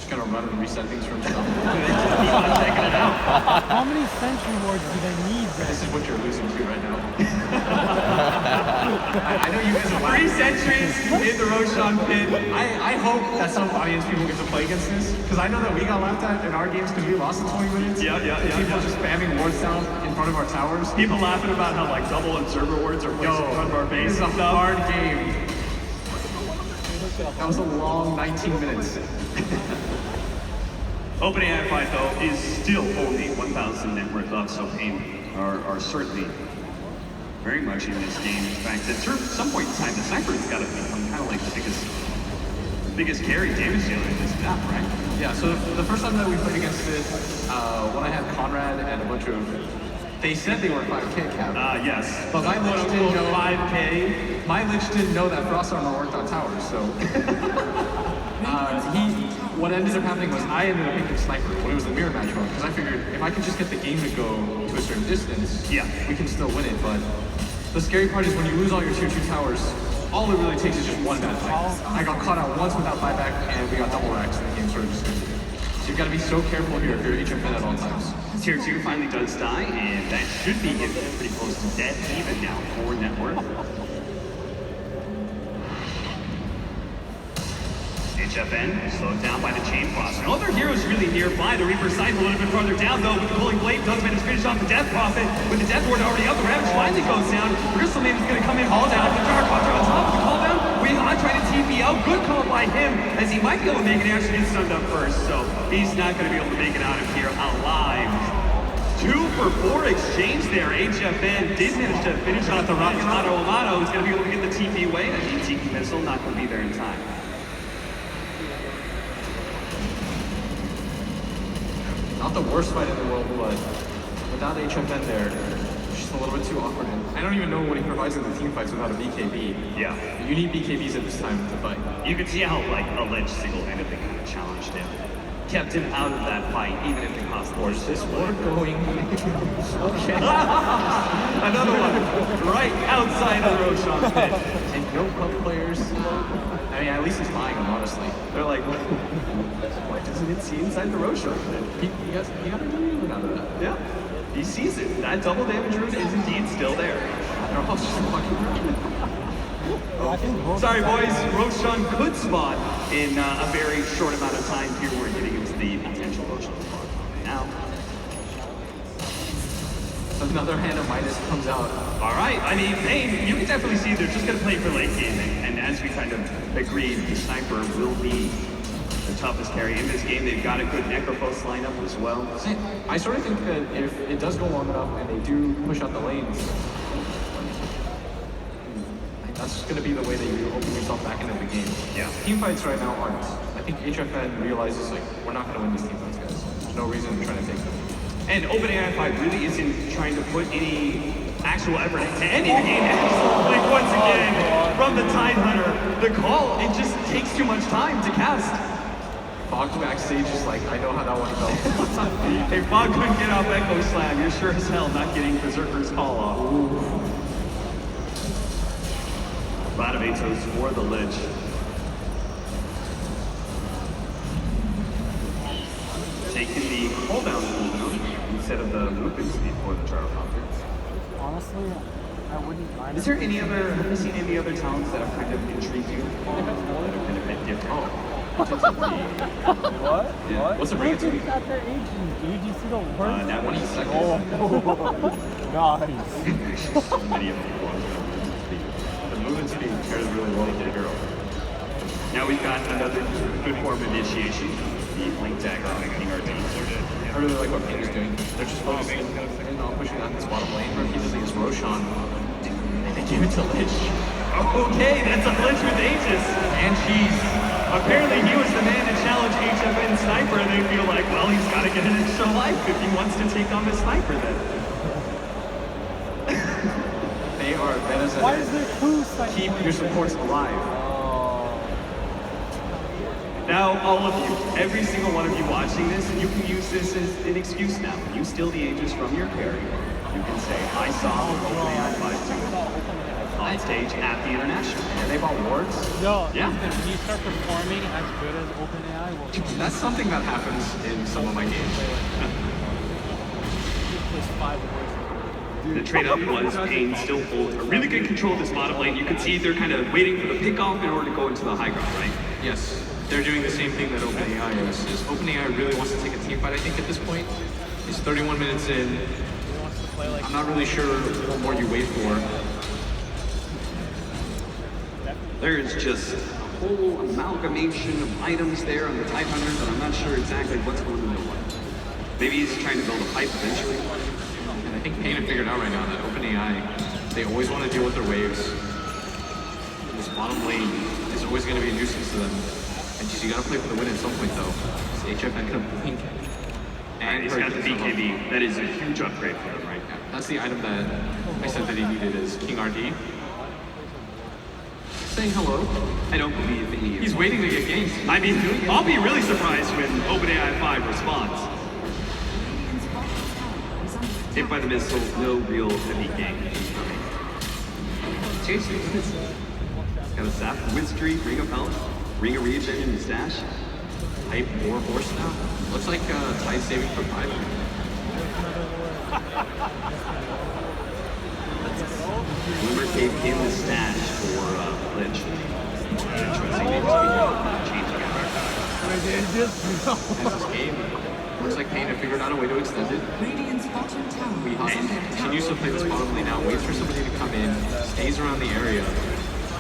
Just gonna run and reset things from himself. Keep on checking it out. How many century wards do they need then? This is what you're losing to right now. I know you guys are 3 centuries in the Roshan pit. I hope that some audience people get to play against this, because I know that we got laughed at in our games because we lost in 20 minutes. Yeah. People just spamming wards down in front of our towers. People laughing about how like double observer wards are placed in front of our base. This is a and stuff. hard game. That was a long 19 minutes. OpenAI 5 though is still only 1,000 net worth of, so Pain are certainly very much in this game. In fact, at some point in time, the sniper's got to become kind of like the biggest carry damage dealer in this map, right? Yeah, so the first time that we played against it, when I had Conrad and a bunch of... They said they were 5k cap. Yes. But my Lich didn't know... 5K. My Lich didn't know that Frost Armor worked on towers, so... What ended up happening was I ended up picking Sniper when it was the mirror match mode, because I figured if I can just get the game to go to a certain distance, we can still win it. But the scary part is when you lose all your tier 2 towers, all it really takes is just one bad fight. I got caught out once without buyback, and we got double racks, and the game sort of just ended. So you've got to be so careful here if you're HFN at all times. Tier 2 finally does die, and that should be getting pretty close to dead even now for net worth. HFN slowed down by the Chain Frost. And other heroes really nearby. The Reaper Scythe a little bit farther down though with the Pulling Blade. Does manage to finish off the Death Prophet. With the Death Ward already up, the Ravage finally goes down. Crystal Maiden's gonna come in, haul down. The Gyrocopter on top of the call down. Weehaw trying to TP out. Good call by him as he might be able to make it. Actually gets stunned up first, so he's not gonna be able to make it out of here alive. 2 for 4 exchange there. HFN did manage to finish off the Rocky Amano. He's gonna be able to get the TP away. A TP missile not gonna be there in time. Not the worst fight in the world, but without HFN there, it's just a little bit too awkward. I don't even know what he provides in the team fights without a BKB. Yeah. You need BKBs at this time to fight. You could see how like a Lich single-handedly kind of challenged him. Kept him out of that fight, even if it cost the Lich. This war going. Okay. Another one right outside of the Roshan pit. And no pub players. I mean, at least he's buying them, honestly. They're like, why doesn't it see inside the Roshan pit? He got a rune out of that. Yeah, he sees it. That double damage rune is indeed still there. They're all just fucking rune. Sorry, boys. Roshan could spawn in a very short amount of time here. We're getting into the potential Roshan spawn now. Another hand of Midas comes out. All right. I mean, you can definitely see they're just going to play for late game. And as we kind of agreed, the Sniper will be the toughest carry in this game. They've got a good Necrophos lineup as well. I sort of think that if it does go long enough and they do push out the lanes, that's just going to be the way that you open yourself back into the game. Yeah. Team fights right now aren't. I think HFN realizes, like, we're not going to win these team fights, guys. There's no reason to try to take them. And OpenAI 5 really isn't trying to put any actual effort into any of the game. Like once again, from the Tidehunter, the call, it just takes too much time to cast. Fog backstage is like, I know how that one felt. If Fog couldn't get off Echo Slam, you're sure as hell not getting Berserker's call off. A lot of Atos for the Lich. Taking the cooldown instead of the movement speed for the Gyrocopter. Honestly, I wouldn't mind. Is there any other, have you seen any other talents that have kind of intrigued you? That have been a bit different? What? Yeah. What? What's the bring it to me? At their age, dude, you see the worst? Now 20 seconds. Oh, nice. So many of them. The movement speed pairs really well with the hero. Now we've got another good form of initiation. The Link Dagger on our team. I really like what Ping is doing. They're just focusing and on pushing out this bottom lane repeatedly as Roshan. And they give it to Lich. Okay, that's a Lich with Aegis. And cheese. Apparently he was the man to challenge HFN Sniper, and they feel like, well, he's got to get an extra life if he wants to take on the Sniper then. They are better than Why is there two sides? keep your supports alive. Now, all of you, every single one of you watching this, you can use this as an excuse now. You steal the Aegis from your carry. You can say, I saw OpenAI 5 do it. on stage at the International. And they bought wards. Yo, Yeah. listen, when you start performing as good as OpenAI, will That's something that happens in some of my games. plus 5 words. The trade up was Payne still holds a really good control of this bottom lane. You can see they're kind of waiting for the pickoff in order to go into the high ground, right? Yes, they're doing the same thing that OpenAI is. OpenAI really wants to take a team fight, I think, at this point. It's 31 minutes in. He wants to play like I'm not really sure what more you wait for. There is just a whole amalgamation of items there on the Tide Hunter, but I'm not sure exactly what's going on there. Maybe he's trying to build a pipe eventually. And I think Payne have figured out right now that OpenAI, they always want to deal with their waves. This bottom lane is always going to be a nuisance to them. And geez, you got to play for the win at some point, though. This HFN could blink. And he's got the BKB. That is a huge upgrade for him, right? Yeah, that's the item that I said that he needed is King RD. Saying hello. I don't believe he's waiting to get ganked. I mean, I'll be really surprised when OpenAI 5 responds. Hit by the missile, no real heavy gank coming. Chasing. Got a Sap, Wizardry, Ring of Health, Ring of Regen in the stash. Hype more horse now. Looks like Tide saving for 5. Bloomer Cave came in the stash for Lich. Interesting names changing As this game looks like Payne have figured out a way to extend it. We continues to play this bottom lane now, waits for somebody to come in, stays around the area.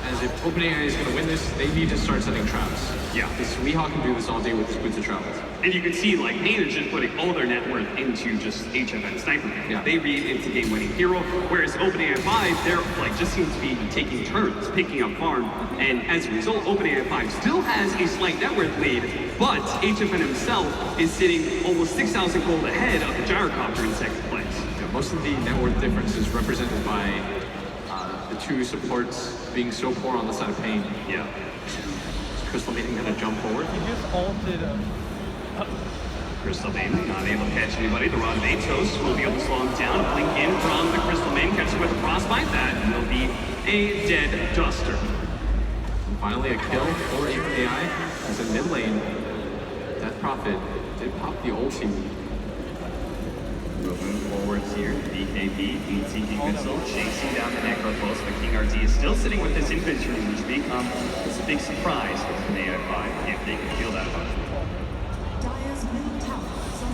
As if OpenAI is going to win this, they need to start setting traps. Yeah. Because Weehawk can do this all day with his boots of travel. And you can see, like, Payne is just putting all their net worth into just HFN Sniper. Yeah. They read into game-winning hero, whereas OpenAI 5, they're, like, just seems to be taking turns, picking up farm. And as a result, OpenAI 5 still has a slight net worth lead, but HFN himself is sitting almost 6,000 gold ahead of the Gyrocopter in second place. Yeah, most of the net worth difference is represented by the two supports being so poor on the side of Payne. Yeah. Crystal making that a jump forward. he just ulted Crystal Main not able to catch anybody. The Rod Vatos will be able to slow him down. A blink in from the Crystal Main, catch him with a frostbite. That will be a dead duster. And finally a kill for OpenAI as in mid lane. Death Prophet did pop the ulti. Moving forwards here, BKB, Heat-Seeking Missile, chasing down the Necrophos, but King RT is still sitting with this infantry, which becomes a big surprise for the AI5 if they can feel that much.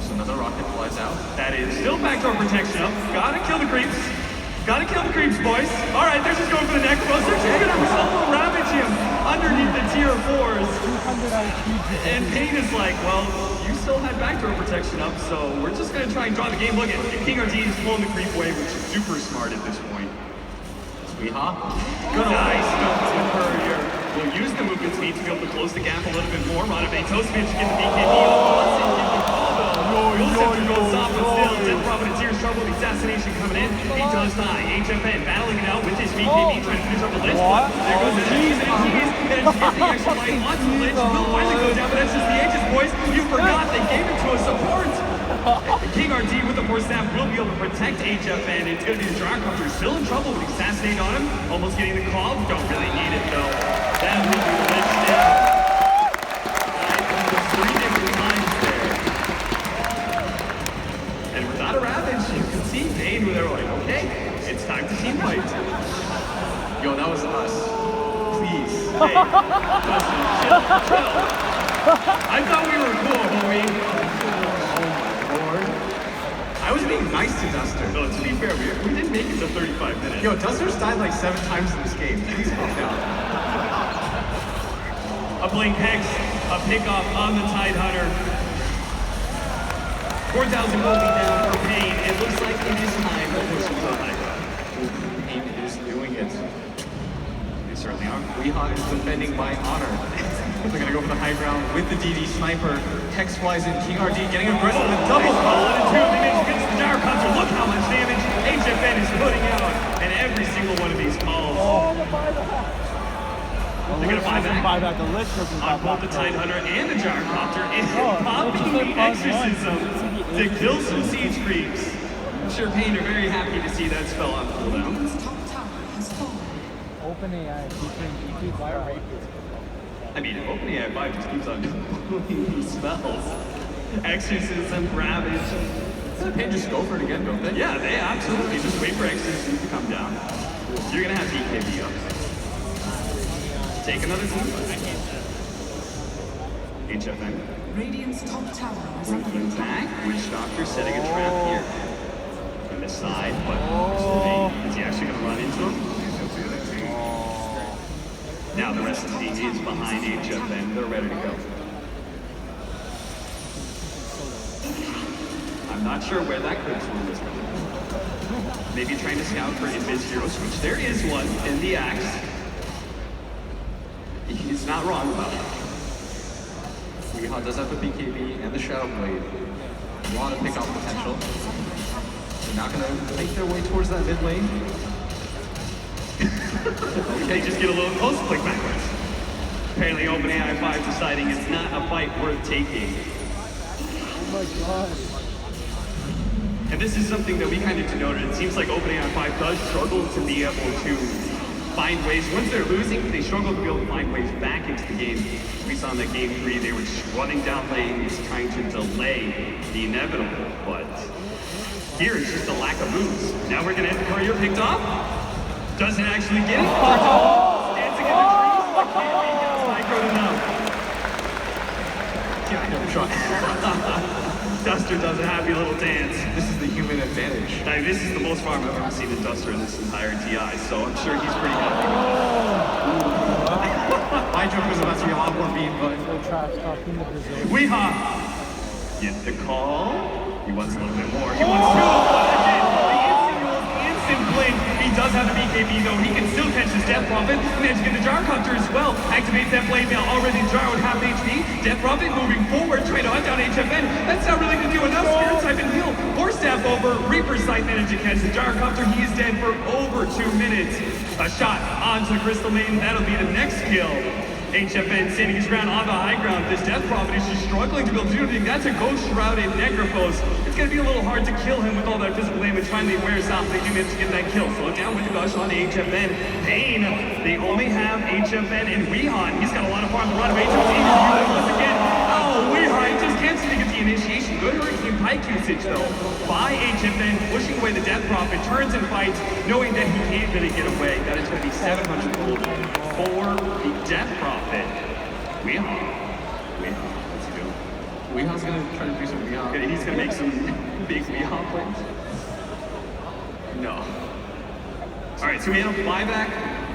So another rocket flies out. That is still backdoor protection up. Gotta kill the creeps. Gotta kill the creeps, boys. All right, they're just going for the Necrophos. They're just gonna solo ravage him underneath the tier 4s. 200 IQ. And Payne is like, well, you still had backdoor protection up, so we're just going to try and draw the game. Look at King RT is pulling the creep away, which is super smart at this point. Weehawk. Nice jump to Courier. We'll use the movement speed to be able to close the gap a little bit more. Radovatovic get the BKB off. Let's see if he can follow. Wilson goes off, but still, Death Prophet and Tears trouble. The assassination coming in. He does die. HFN battling it out with his BKB, trying to finish up the Lich. There goes the cheese, and getting the extra light onto the Lich. Will finally go down, but that's just the Aegis, boys. You forgot they gave it to a support. King RT with the force staff will be able to protect HFN. It's going to be the Gyrocopter still in trouble with the assassinate on him. Almost getting the call. Don't really need it though. That will be the Lich down. Almost 3 different times there. And without a Ravage, you can see Payne where they're like, okay, it's time to team fight. Yo, that was us. Please. Hey, listen, chill. I thought we were cool, homie. I was being nice to Duster. No, to be fair, we didn't make it to 35 minutes. Yo, Duster's died like 7 times in this game. Please calm down. A blink hex, a pickoff on the Tide Hunter. 4,000 gold down for Payne. It looks like it is time to push him to the high ground. Payne is doing it. They certainly are. Weehawk is defending by honor. They're gonna go for the high ground with the DD sniper. Hex flies in. King RD getting aggressive with double call. 1 and 2. They managed to finish the Gyrocopter. Look how much damage HFN is putting out. And every single one of these calls. Oh, the buyback. They're gonna buy back. The Lich doesn't On both the Tide Hunter and the Gyrocopter. And popping the exorcism to kill some siege creeps. I'm sure Payne are very happy to see that spell on cooldown. OpenAI featuring DP Wire I mean, if OpenAI 5 just keeps on doing these spells, exorcism, ravage. They just go for it again, don't they? Yeah, they absolutely just wait for exorcism to come down. You're gonna have DKB up. Take another team. HFN. Radiant's top tower is under Blinking attack. back. Witch Doctor setting a trap here. On this side, but is he actually gonna run into him? Now the rest of the team is behind HFN. They're ready to go. I'm not sure where that could swing is coming. Maybe trying to scout for Invis Hero Switch. There is one in the axe. He's not wrong about it. Weehaw does have the BKB and the Shadow Blade. A lot of pick-off potential. They're not going to make their way towards that mid lane. They just get a little close, click backwards. Apparently OpenAI 5 deciding it's not a fight worth taking. Oh my god. And this is something that we kind of denoted. It seems like OpenAI 5 does struggle to be able to find ways. Once they're losing, they struggle to be able to find ways back into the game. We saw in that game 3, they were just running down lanes, trying to delay the inevitable. But here it's just a lack of moves. Now we're going to end the courier picked off. Doesn't actually get it. Dancing in the trees, but can't be microed enough. Duster does a happy little dance. This is the human advantage. Now, this is the most farm I've ever seen in Duster in this entire TI, so I'm sure he's pretty happy with My joke was about to be a lot more mean, but So trash talking to Brazil. it. Weehaw! Get the call. He wants a little bit more. He wants two. But again, the instant blink. He does have the BKB though. He can still catch his Death Prophet. Managed to get the Jar Hunter as well. Activates that blade now. Already Jar with half HP. Death Prophet moving forward, trying to hunt down HFN. That's not really going to do enough. Spirit type and heal. Force staff over. Reaper Sight managed to catch the Jar Hunter. He is dead for over 2 minutes. A shot onto the Crystal Maiden. That'll be the next kill. HFN standing his ground on the high ground. This Death Prophet is just struggling to build anything. That's a Ghost Shrouded Necrophos. It's going to be a little hard to kill him with all that physical damage. Finally wears off. They do manage to get that kill. Slow down with the Gush on HFN. Pain. They only have HFN and Weehan. He's got a lot of farm to run of HFN. Once again. Oh, Weehan just can't seem to get the initiation. Good Hurricane Pike usage though by HFN, pushing away the Death Prophet. Turns and fights, knowing that he can't really get away. That is going to be 700 gold for the Death Prophet. Weehan. What's he doing? Weeha's going to try to do some Weehaw. Okay, he's going to make some big Weehan plays. No. Alright, so we had a buyback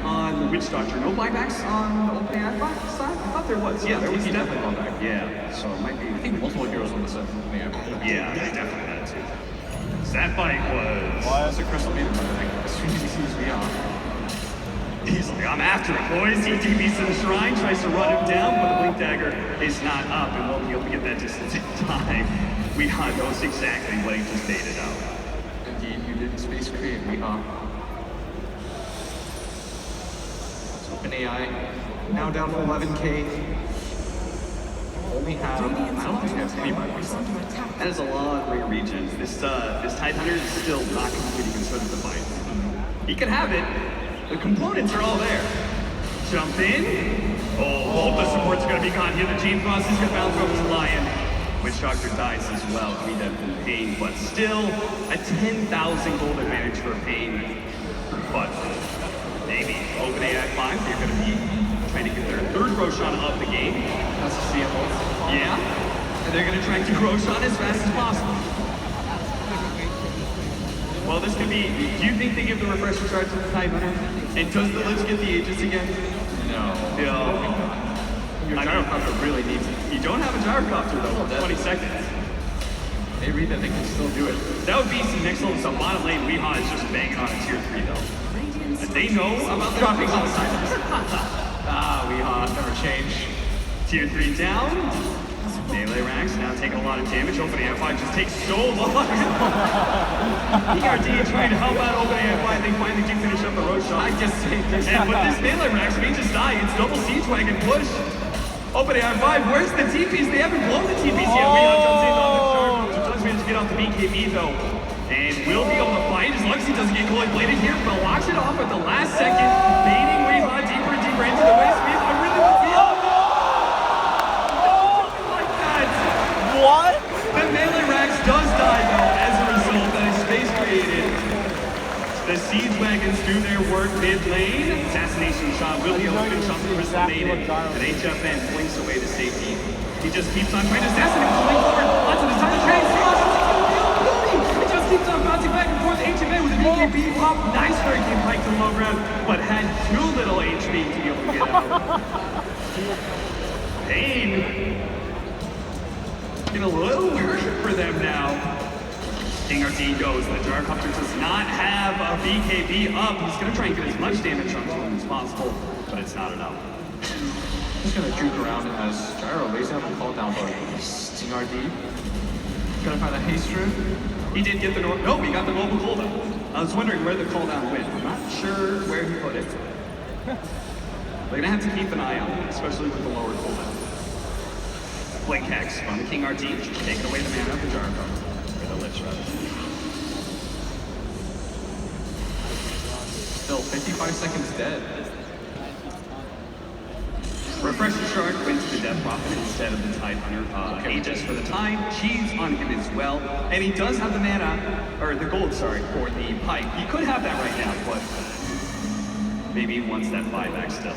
on the Witch Doctor. No buybacks on the OpenAI side? I thought there was. Yeah, there was definitely a buyback. Yeah, so it might be. I think multiple heroes on the set from the Yeah, they definitely had to. So that fight was. Well, that's a Crystal Maiden, but I think as soon as he sees Weehaw. He's like, I'm after it, boys. He TPs to the shrine, tries to run him down, but the Blink Dagger is not up and won't be able to get that distance in time. Weehaw knows exactly what he just baited out. Indeed, you did space create Weehaw. So OpenAI now down to 11k. Only have, I don't think they have any buybacks left. That is a lot of great regions. This Tidehunter is still not completely considered the fight. He can have it. The components are all there. Jump in. Oh, both the supports are going to be gone here. The Chain Frost is going to bounce over the Lion. Witch Doctor dies as well. Clean that from Pain, but still a 10,000 gold advantage for Pain. But maybe OpenAI 5, they're going to be trying to get their third Roshan of the game. That's a CMO. Yeah. And they're going to try to Roshan as fast as possible. Well, this could be. Do you think they give the refresher charge to the Tidehunter? And does the Lich get the Aegis again? No. Your I Gyrocopter really needs it. You don't have a Gyrocopter though for 20 seconds. They read that they can still do it. That would be some next level. So bottom lane, Weehaw is just banging on a tier 3 though. And they know about the dropping on the side. Weehaw never change. Tier 3 down. Melee Rax now taking a lot of damage. OpenAI 5 just takes so long. ERD trying to help out OpenAI 5. They finally do finish up the Roshan. I just say this. And with this Melee Rax, may just die. It's double Siege Wagon push. OpenAI 5, where's the TPs? They haven't blown the TPs yet. Weehaw jumps in on the Shark. Does manage to get off the BKB though. And will be able to fight as long as he doesn't get cold bladed here, but locks it off at the last second. Baiting Weehaw going to jump the Crystal Maiden, and HFN blinks away to safety. He just keeps on trying to assassinate, pulling forward onto the side of the train. It just keeps on bouncing back and forth. HFN with a BKB pop. Nice hurricane pike to the low ground, but had too little HP to be able to get out. Pain. Getting a little worried for them now. King RT goes. The Gyrocopter does not have a BKB up. He's going to try and get as much damage onto him as possible, but it's not enough. He's gonna juke around as Gyro lays down the call down, but Sting RD. Gonna find a haste route. He did get the no, he got the mobile cooldown. I was wondering where the cooldown went. I'm not sure where he put it. They're gonna have to keep an eye on it, especially with the lower cooldown. Blink Hex from King RT, taking away the mana of the Gyrocopter. Or the Lich rather. Still 55 seconds dead. Refresher Shark went to the Death Prophet instead of the Tide Hunter. Aegis for the Tide, Cheese on him as well. And he does have the mana, or the gold, sorry, for the Pike. He could have that right now, but maybe he wants that buyback still.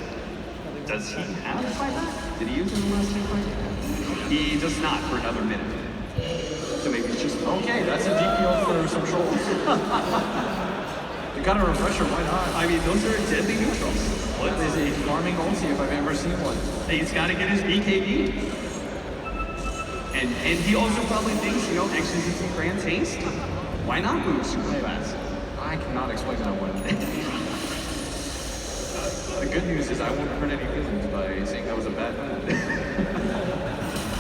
Does he have a buyback? Did he use it in the last two fights? He does not for another minute. So maybe it's just, Okay, that's a DPO for some trolls. You got a refresher, why not? I mean, those are deadly neutrals. What is a farming ulti if I've ever seen one? He's got to get his BKB. And he also probably thinks, you know, Exorcism grants haste. Why not move super fast? I cannot explain that one. The good news is I won't hurt any feelings by saying that was a bad move.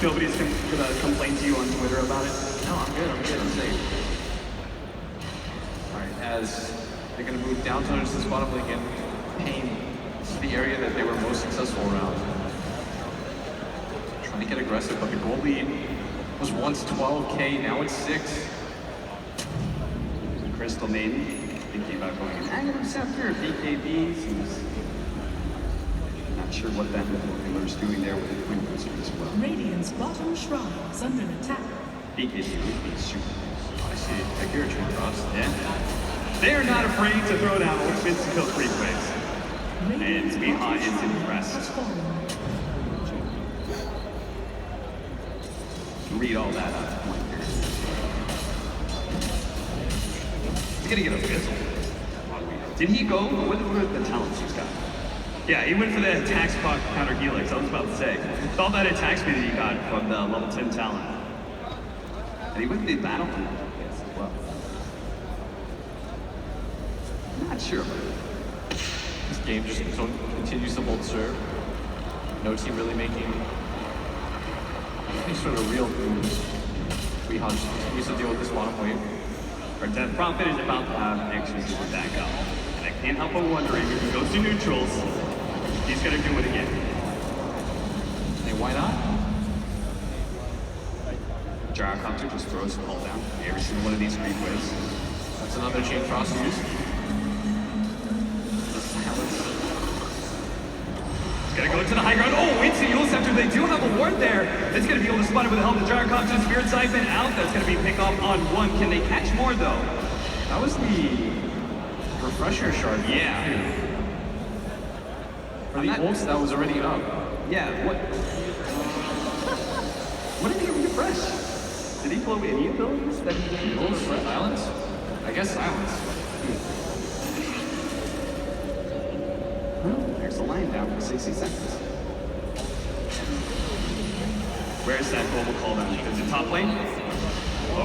Nobody's gonna complain to you on Twitter about it? No, I'm good, I'm safe. Alright, as they're gonna move down towards this bottom lane and Pain. This is the area that they were most successful around. Trying to get aggressive, but the goal lead was once 12k, now it's 6. Crystal Maiden thinking about going an Aghanim Scepter, BKB, seems not sure what that Nuclear is doing there with the Twin Wizard as well. Radiant's bottom shrine is under attack. BKB is super. I see, I hear you across. Yeah. They are not afraid to throw down ultimates to kill free plays. And Miha is impressed. Read all that out of point here. He's gonna get a fizzle. Did he go? What were the talents he's got? Yeah, he went for the attack spot counter helix. I was about to say. With all that attack speed that he got from the level 10 talent. And he went to the battle as well. I'm not sure about it. This game just continues to hold serve. No team really making any sort of real moves. Weehan just continues to deal with this bottom wave. Our Death Prophet is about to have Exorcism back up. And I can't help but wondering if he goes to neutrals, he's gonna do it again. Hey, why not? Gyrocopter just throws the ball down. Every single one of these green waves. That's another chain frost use. Gotta go to the high ground. Oh, it's the Eagle Scepter. They do have a ward there. It's gonna be able to spot it with the help of the Gyrocopter. Spirit Siphon out. That's gonna be pick off on one. Can they catch more though? That was the refresher shard. Yeah. For the ults that was already up. Yeah, what did he refresh? Did he blow any abilities that he Ults for silence? I guess silence. There's the line down for 60 seconds. Where's that global cooldown? Is it top lane?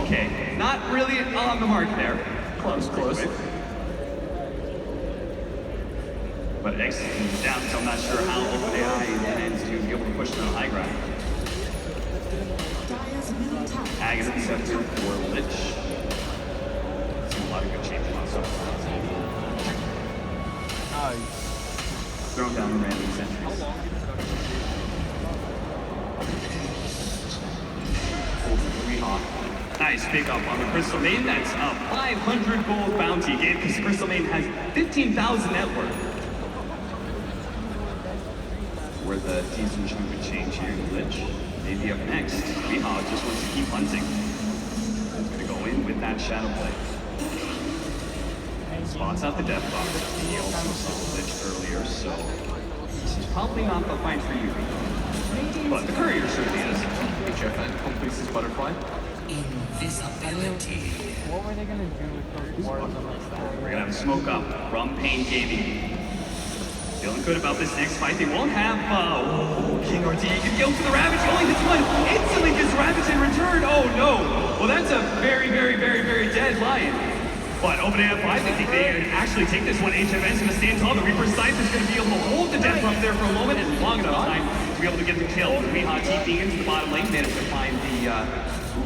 Okay, not really on the mark there. Close. But X is down, so I'm not sure how OpenAI intends to be able to push to the high ground. Dire's middle tower. Aghanim Scepter for Lich. Seen a lot of good changes on so far. Throw down random sentries. Nice pick up on the Crystal Maiden. That's a 500 gold bounty game because Crystal Maiden has 15,000 net worth. Where the decent chunk would change here in Lich. Maybe up next, Miha just wants to keep hunting. He's going to go in with that Shadow Blade. Spots out the Death Box. He also saw the Lich earlier, so This is probably not the fight for you. But the courier certainly is. HFN completes his butterfly. Invisibility. What were they gonna do with those wards on the side? We're gonna have a smoke up from Pain Gaming. Feeling good about this next fight. They won't have King RT. He can go for the Ravage. He only hits one. Instantly gets Ravage in return. Oh no. Well, that's a very dead Lion. But OpenAI 5, they think they can actually take this one. HFN's gonna stand tall. The Reaper's Scythe is gonna be able to hold the death up there for a moment and long enough time to be able to get the kill. Weehaw TPing into the bottom lane, managed to find the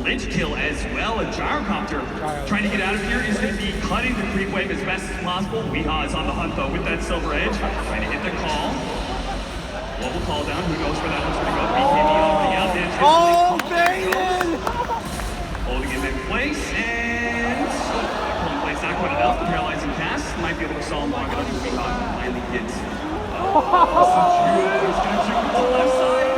Lich kill as well. A Gyrocopter trying to get out of here is going to be cutting the creep wave as best as possible. Weehaw is on the hunt though with that silver edge, trying to hit the call. Global call down. Who knows where that one's going to go? BKB already out there. Oh, Bayon! Holding him in place and pulling in place. Not quite enough. The paralyzing cast might be able to solve long enough. Weehaw finally gets. He's going to check with the left side.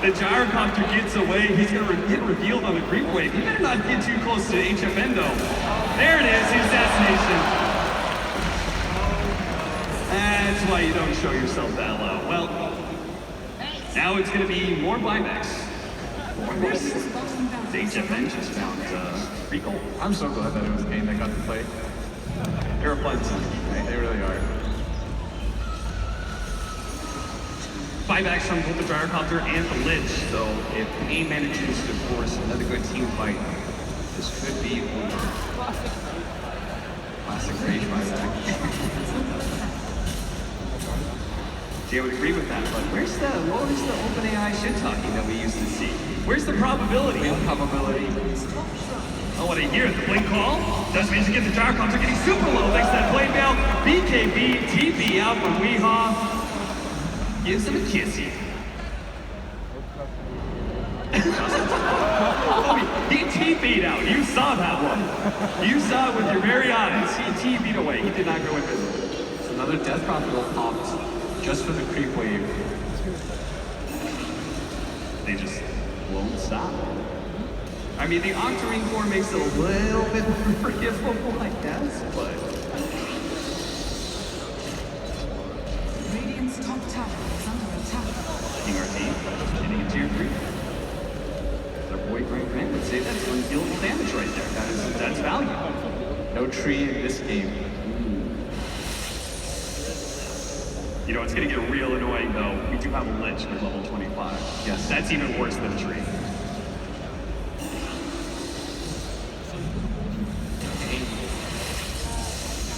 The Gyrocopter gets away. He's going to get revealed on the creep wave. He better not get too close to HFN though. There it is, the assassination. That's why you don't show yourself that low. Well, now it's going to be more buybacks. HFN just found Recall. I'm so glad that it was Pain that got to play. They're a fun team. They really are. Buybacks from both the Gyrocopter and the Lich, so if Pain manages to force another good team fight, this could be over. Classic rage buyback. See, I would agree with that, but what was the OpenAI shit talking that we used to see? Where's the probability? Probability. Oh, what I hear, the blink call? Does manage to get the Gyrocopter getting super low thanks to that blade now. BKB, TP out from Weehaw. Gives him a kissy. He TP'd out. You saw that one. You saw it with your very eyes. He TP'd away. He did not go invisible. So another Death Prophet will popped just for the creep wave. They just won't stop. I mean, the Octarine core makes it a little bit more forgivable, I guess, but... Radiant's top tower is under attack. King RT, hitting a tier 3. Their boy Grant would say that's unkillable damage right there. That's value. No tree in this game. You know, it's gonna get real annoying though. We do have a Lich with level 25. Yes, that's even worse than a tree.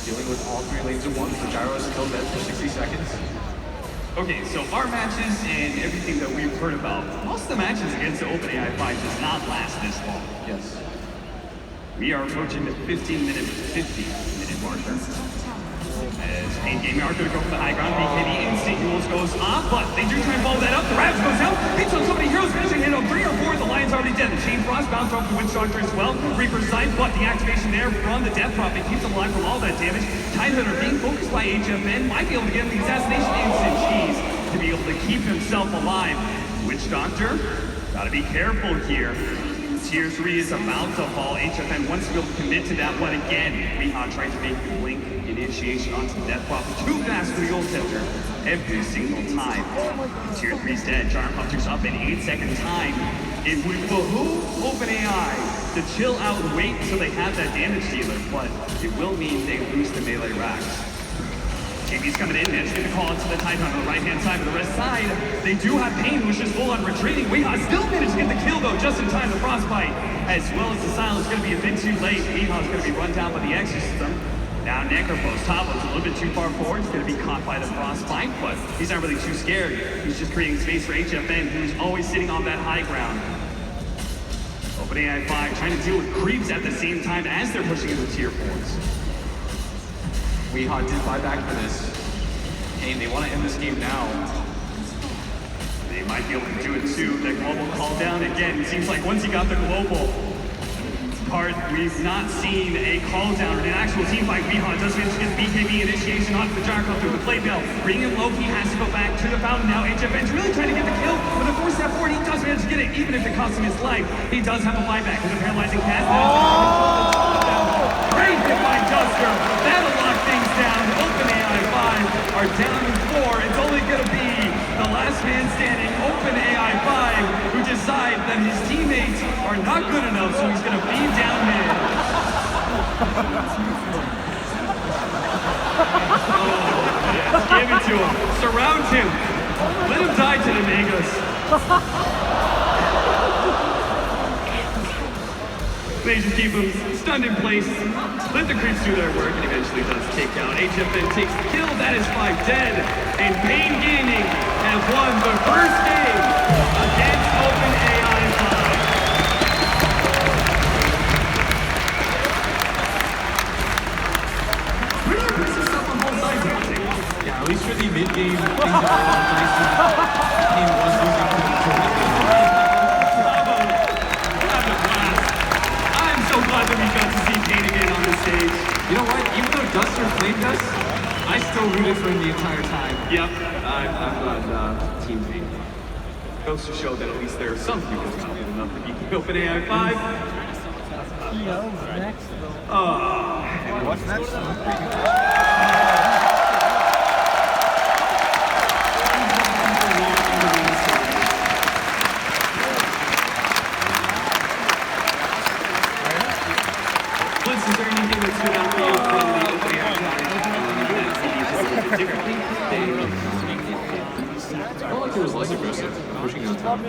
Dealing with all three lanes at once, the Gyro is still dead for 60 seconds. Okay, so our matches and everything that we've heard about, most of the matches against the OpenAI 5 does not last this long. Yes. We are approaching the 50-minute marker. As Pain Gaming are going to go for the high ground, BKB instinct rules goes off, but they do try and follow that up. The Ravage goes out, hits on so many heroes, finishing hit on 3 or 4. The Lion's already dead. The Chain Frost bounce off the Windstalker as well. Reaper's Scythe, but the activation there from the Death Prophet keeps him alive from all that damage. Tidehunter being focused by HFN might be able to get him the assassination instant cheese to be able to keep himself alive. Witch Doctor, gotta be careful here. Tier 3 is about to fall. HFN wants to be able to commit to that one again. Weehaw trying to make the blink initiation onto the Death Prophet. Too fast for the Gold Scepter every single time. Tier 3's dead. Gyrocopter's up in 8-second time. It would behoove OpenAI to chill out and wait until they have that damage dealer, but it will mean they lose the melee racks. JB's coming in, managed to get the call into the Titan on the right-hand side, but the rest side, they do have Pain, who's just full on retreating. Weehaw still managed to get the kill, though, just in time. The Frostbite, as well as the Silence, going to be a bit too late. Weehaw's going to be run down by the Exorcism. Now Necropose, Tavo's a little bit too far forward. He's going to be caught by the Frostbite, but he's not really too scared. He's just creating space for HFN, who's always sitting on that high ground. OpenAI 5 trying to deal with creeps at the same time as they're pushing into tier 4s. Weehaw did buy back for this. Pain, they want to end this game now. They might be able to do it too. That global call down again. It seems like once he got the global part, we've not seen a call down or an actual team fight. Weehaw does manage to get the BKB initiation onto the Gyrocopter through the play bell. Bringing him low, he has to go back to the fountain now. HFN's really trying to get the kill, but the 4-step forward, he does manage to get it, even if it costs him his life. He does have a buyback with a paralyzing cast. Great hit by Duster. That'll lock things down. OpenAI 5 5 are down in 4. It's only going to be the last man standing, OpenAI 5, who decide that his teammates are not good enough, so he's going to be down mid. Oh, yes, give it to him. Surround him. Let him die to the Megas. They just keep him stunned in place. Let the creeps do their work, and eventually does take down. HFN takes the kill. That is 5 dead. And Pain Gaming have won the first game against OpenAI 5. Pretty impressive stuff on both sides, I think. Yeah, at least for the mid-game, things are all nice. Team was losing So glad that we got to see Kane again on the stage. You know what? Even though Duster flamed us, I still rooted for him the entire time. Yep, I'm glad Team Kane goes to show that at least there are some people who are good enough to beat OpenAI 5. Next, What's next? Blitz, is there anything that stood out for you from the OpenAI I felt like it was less aggressive, pushing the top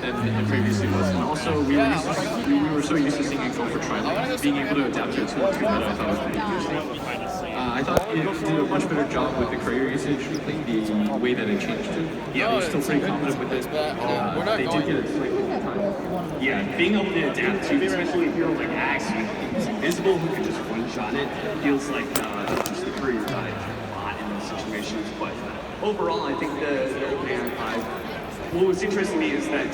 than previously was. And also, we were so used to seeing it go for tri-lane. Being able to adapt to a 2-2 meta, I thought was pretty interesting. I thought it did a much better job with the career usage, the way that it changed it. Yeah, I was still pretty confident with it. They did get it slightly more time. Yeah, being able to adapt to, especially a hero like Axe, who's invisible, who can just one-shot it, feels like just the career died a lot in those situations. But overall, I think the OpenAI 5, what was interesting to me is that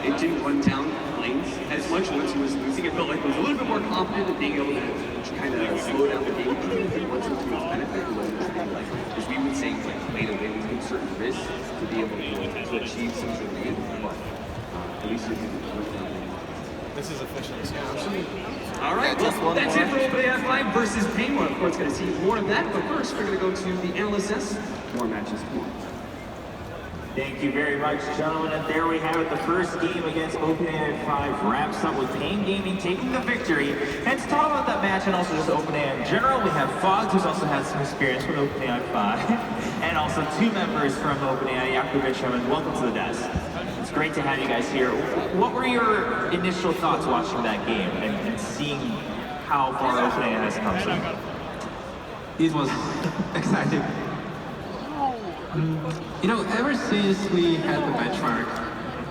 it didn't run down lanes as much once he was losing. It felt like it was a little bit more confident in being able to kind of slow down the game once it was to its benefit. It wasn't trying, like, as we would say, like, play to win, take certain risks to be able to achieve some sort of win. But at least you can work down. This is efficient. Yeah, absolutely. All right, well, that's it for OpenAI 5 versus Pain. We're, of course, going to see more of that, but first, we're going to go to the LSS. More matches. Come on. Thank you very much, gentlemen. And there we have it. The first game against OpenAI 5 wraps up with Pain Gaming taking the victory. And to talk about that match and also just OpenAI in general, we have Fogs, who's also had some experience with OpenAI 5, and also 2 members from OpenAI, Yakubic, and welcome to the desk. It's great to have you guys here. What were your initial thoughts watching that game and seeing how far OpenAI has come so? It was exciting. You know, ever since we had the benchmark,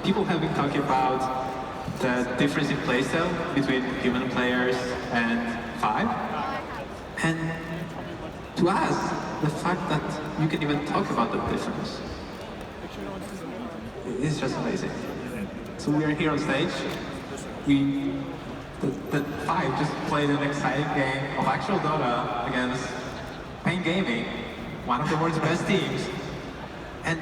people have been talking about the difference in playstyle between human players and 5. And to us, the fact that you can even talk about the difference is just amazing. So we are here on stage. The 5 just played an exciting game of actual Dota against Pain Gaming, one of the world's best teams. And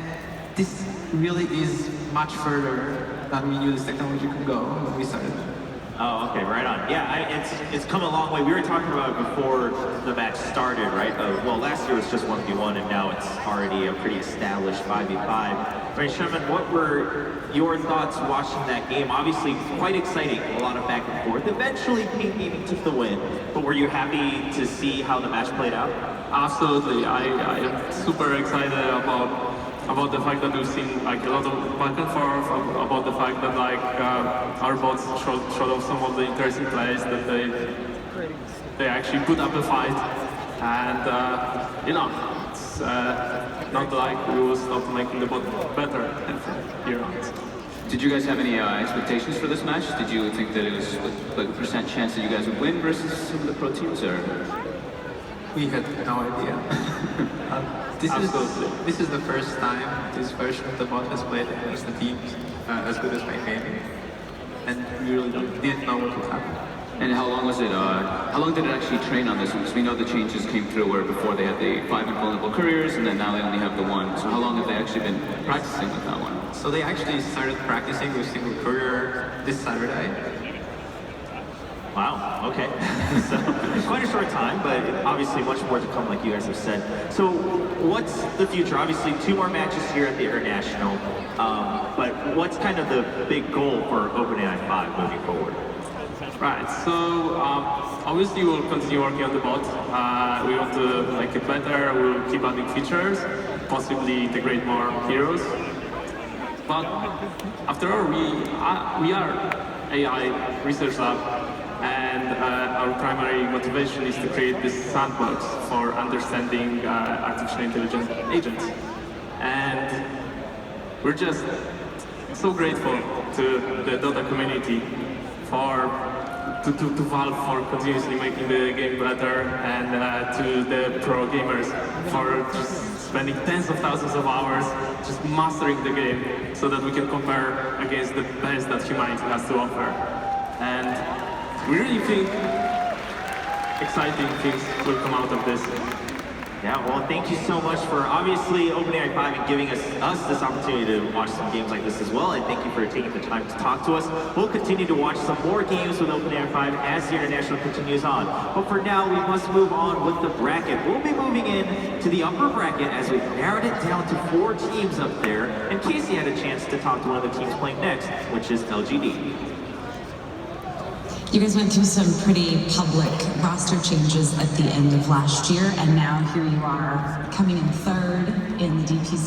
this really is much further than we knew this technology could go when we started. Oh, okay, right on. Yeah, it's come a long way. We were talking about it before the match started, right? Well, last year was just 1v1, and now it's already a pretty established 5v5. Right, Shaman, what were your thoughts watching that game? Obviously, quite exciting, a lot of back and forth. Eventually, Pain Gaming took the win, but were you happy to see how the match played out? Absolutely, I am super excited about the fact that we've seen like a lot of back and forth, about the fact that like our bots showed off some of the interesting plays that they actually put up a fight, and you know, it's not like we will stop making the bot better from here on. Did you guys have any expectations for this match? Did you think that it was like a % chance that you guys would win versus some of the pro teams, or? We had no idea. This is the first time this version of the bot has played against the teams as good as Pain Gaming, and we really didn't know what would happen. And how long was it? How long did it actually train on this one? Because we know the changes came through where before they had the 5 invulnerable careers, and then now they only have the 1. So how long have they actually been practicing with that one? So they actually started practicing with single courier this Saturday. Wow, okay. So, quite a short time, but obviously much more to come, like you guys have said. So, what's the future? Obviously, 2 more matches here at the International, but what's kind of the big goal for OpenAI 5 moving forward? Right, so obviously we'll continue working on the bot. We want to make it better, we'll keep adding features, possibly integrate more heroes. But after all, we are AI research lab, and our primary motivation is to create this sandbox for understanding artificial intelligence agents. And we're just so grateful to the Dota community to Valve for continuously making the game better, and to the pro gamers for just spending tens of thousands of hours just mastering the game so that we can compare against the best that humanity has to offer. And we really think exciting things will come out of this. Yeah, well, thank you so much for obviously OpenAI 5 and giving us this opportunity to watch some games like this as well. And thank you for taking the time to talk to us. We'll continue to watch some more games with OpenAI 5 as the International continues on. But for now, we must move on with the bracket. We'll be moving in to the upper bracket as we've narrowed it down to 4 teams up there. And Casey had a chance to talk to one of the teams playing next, which is LGD. You guys went through some pretty public roster changes at the end of last year, and now here you are coming in 3rd in the DPC.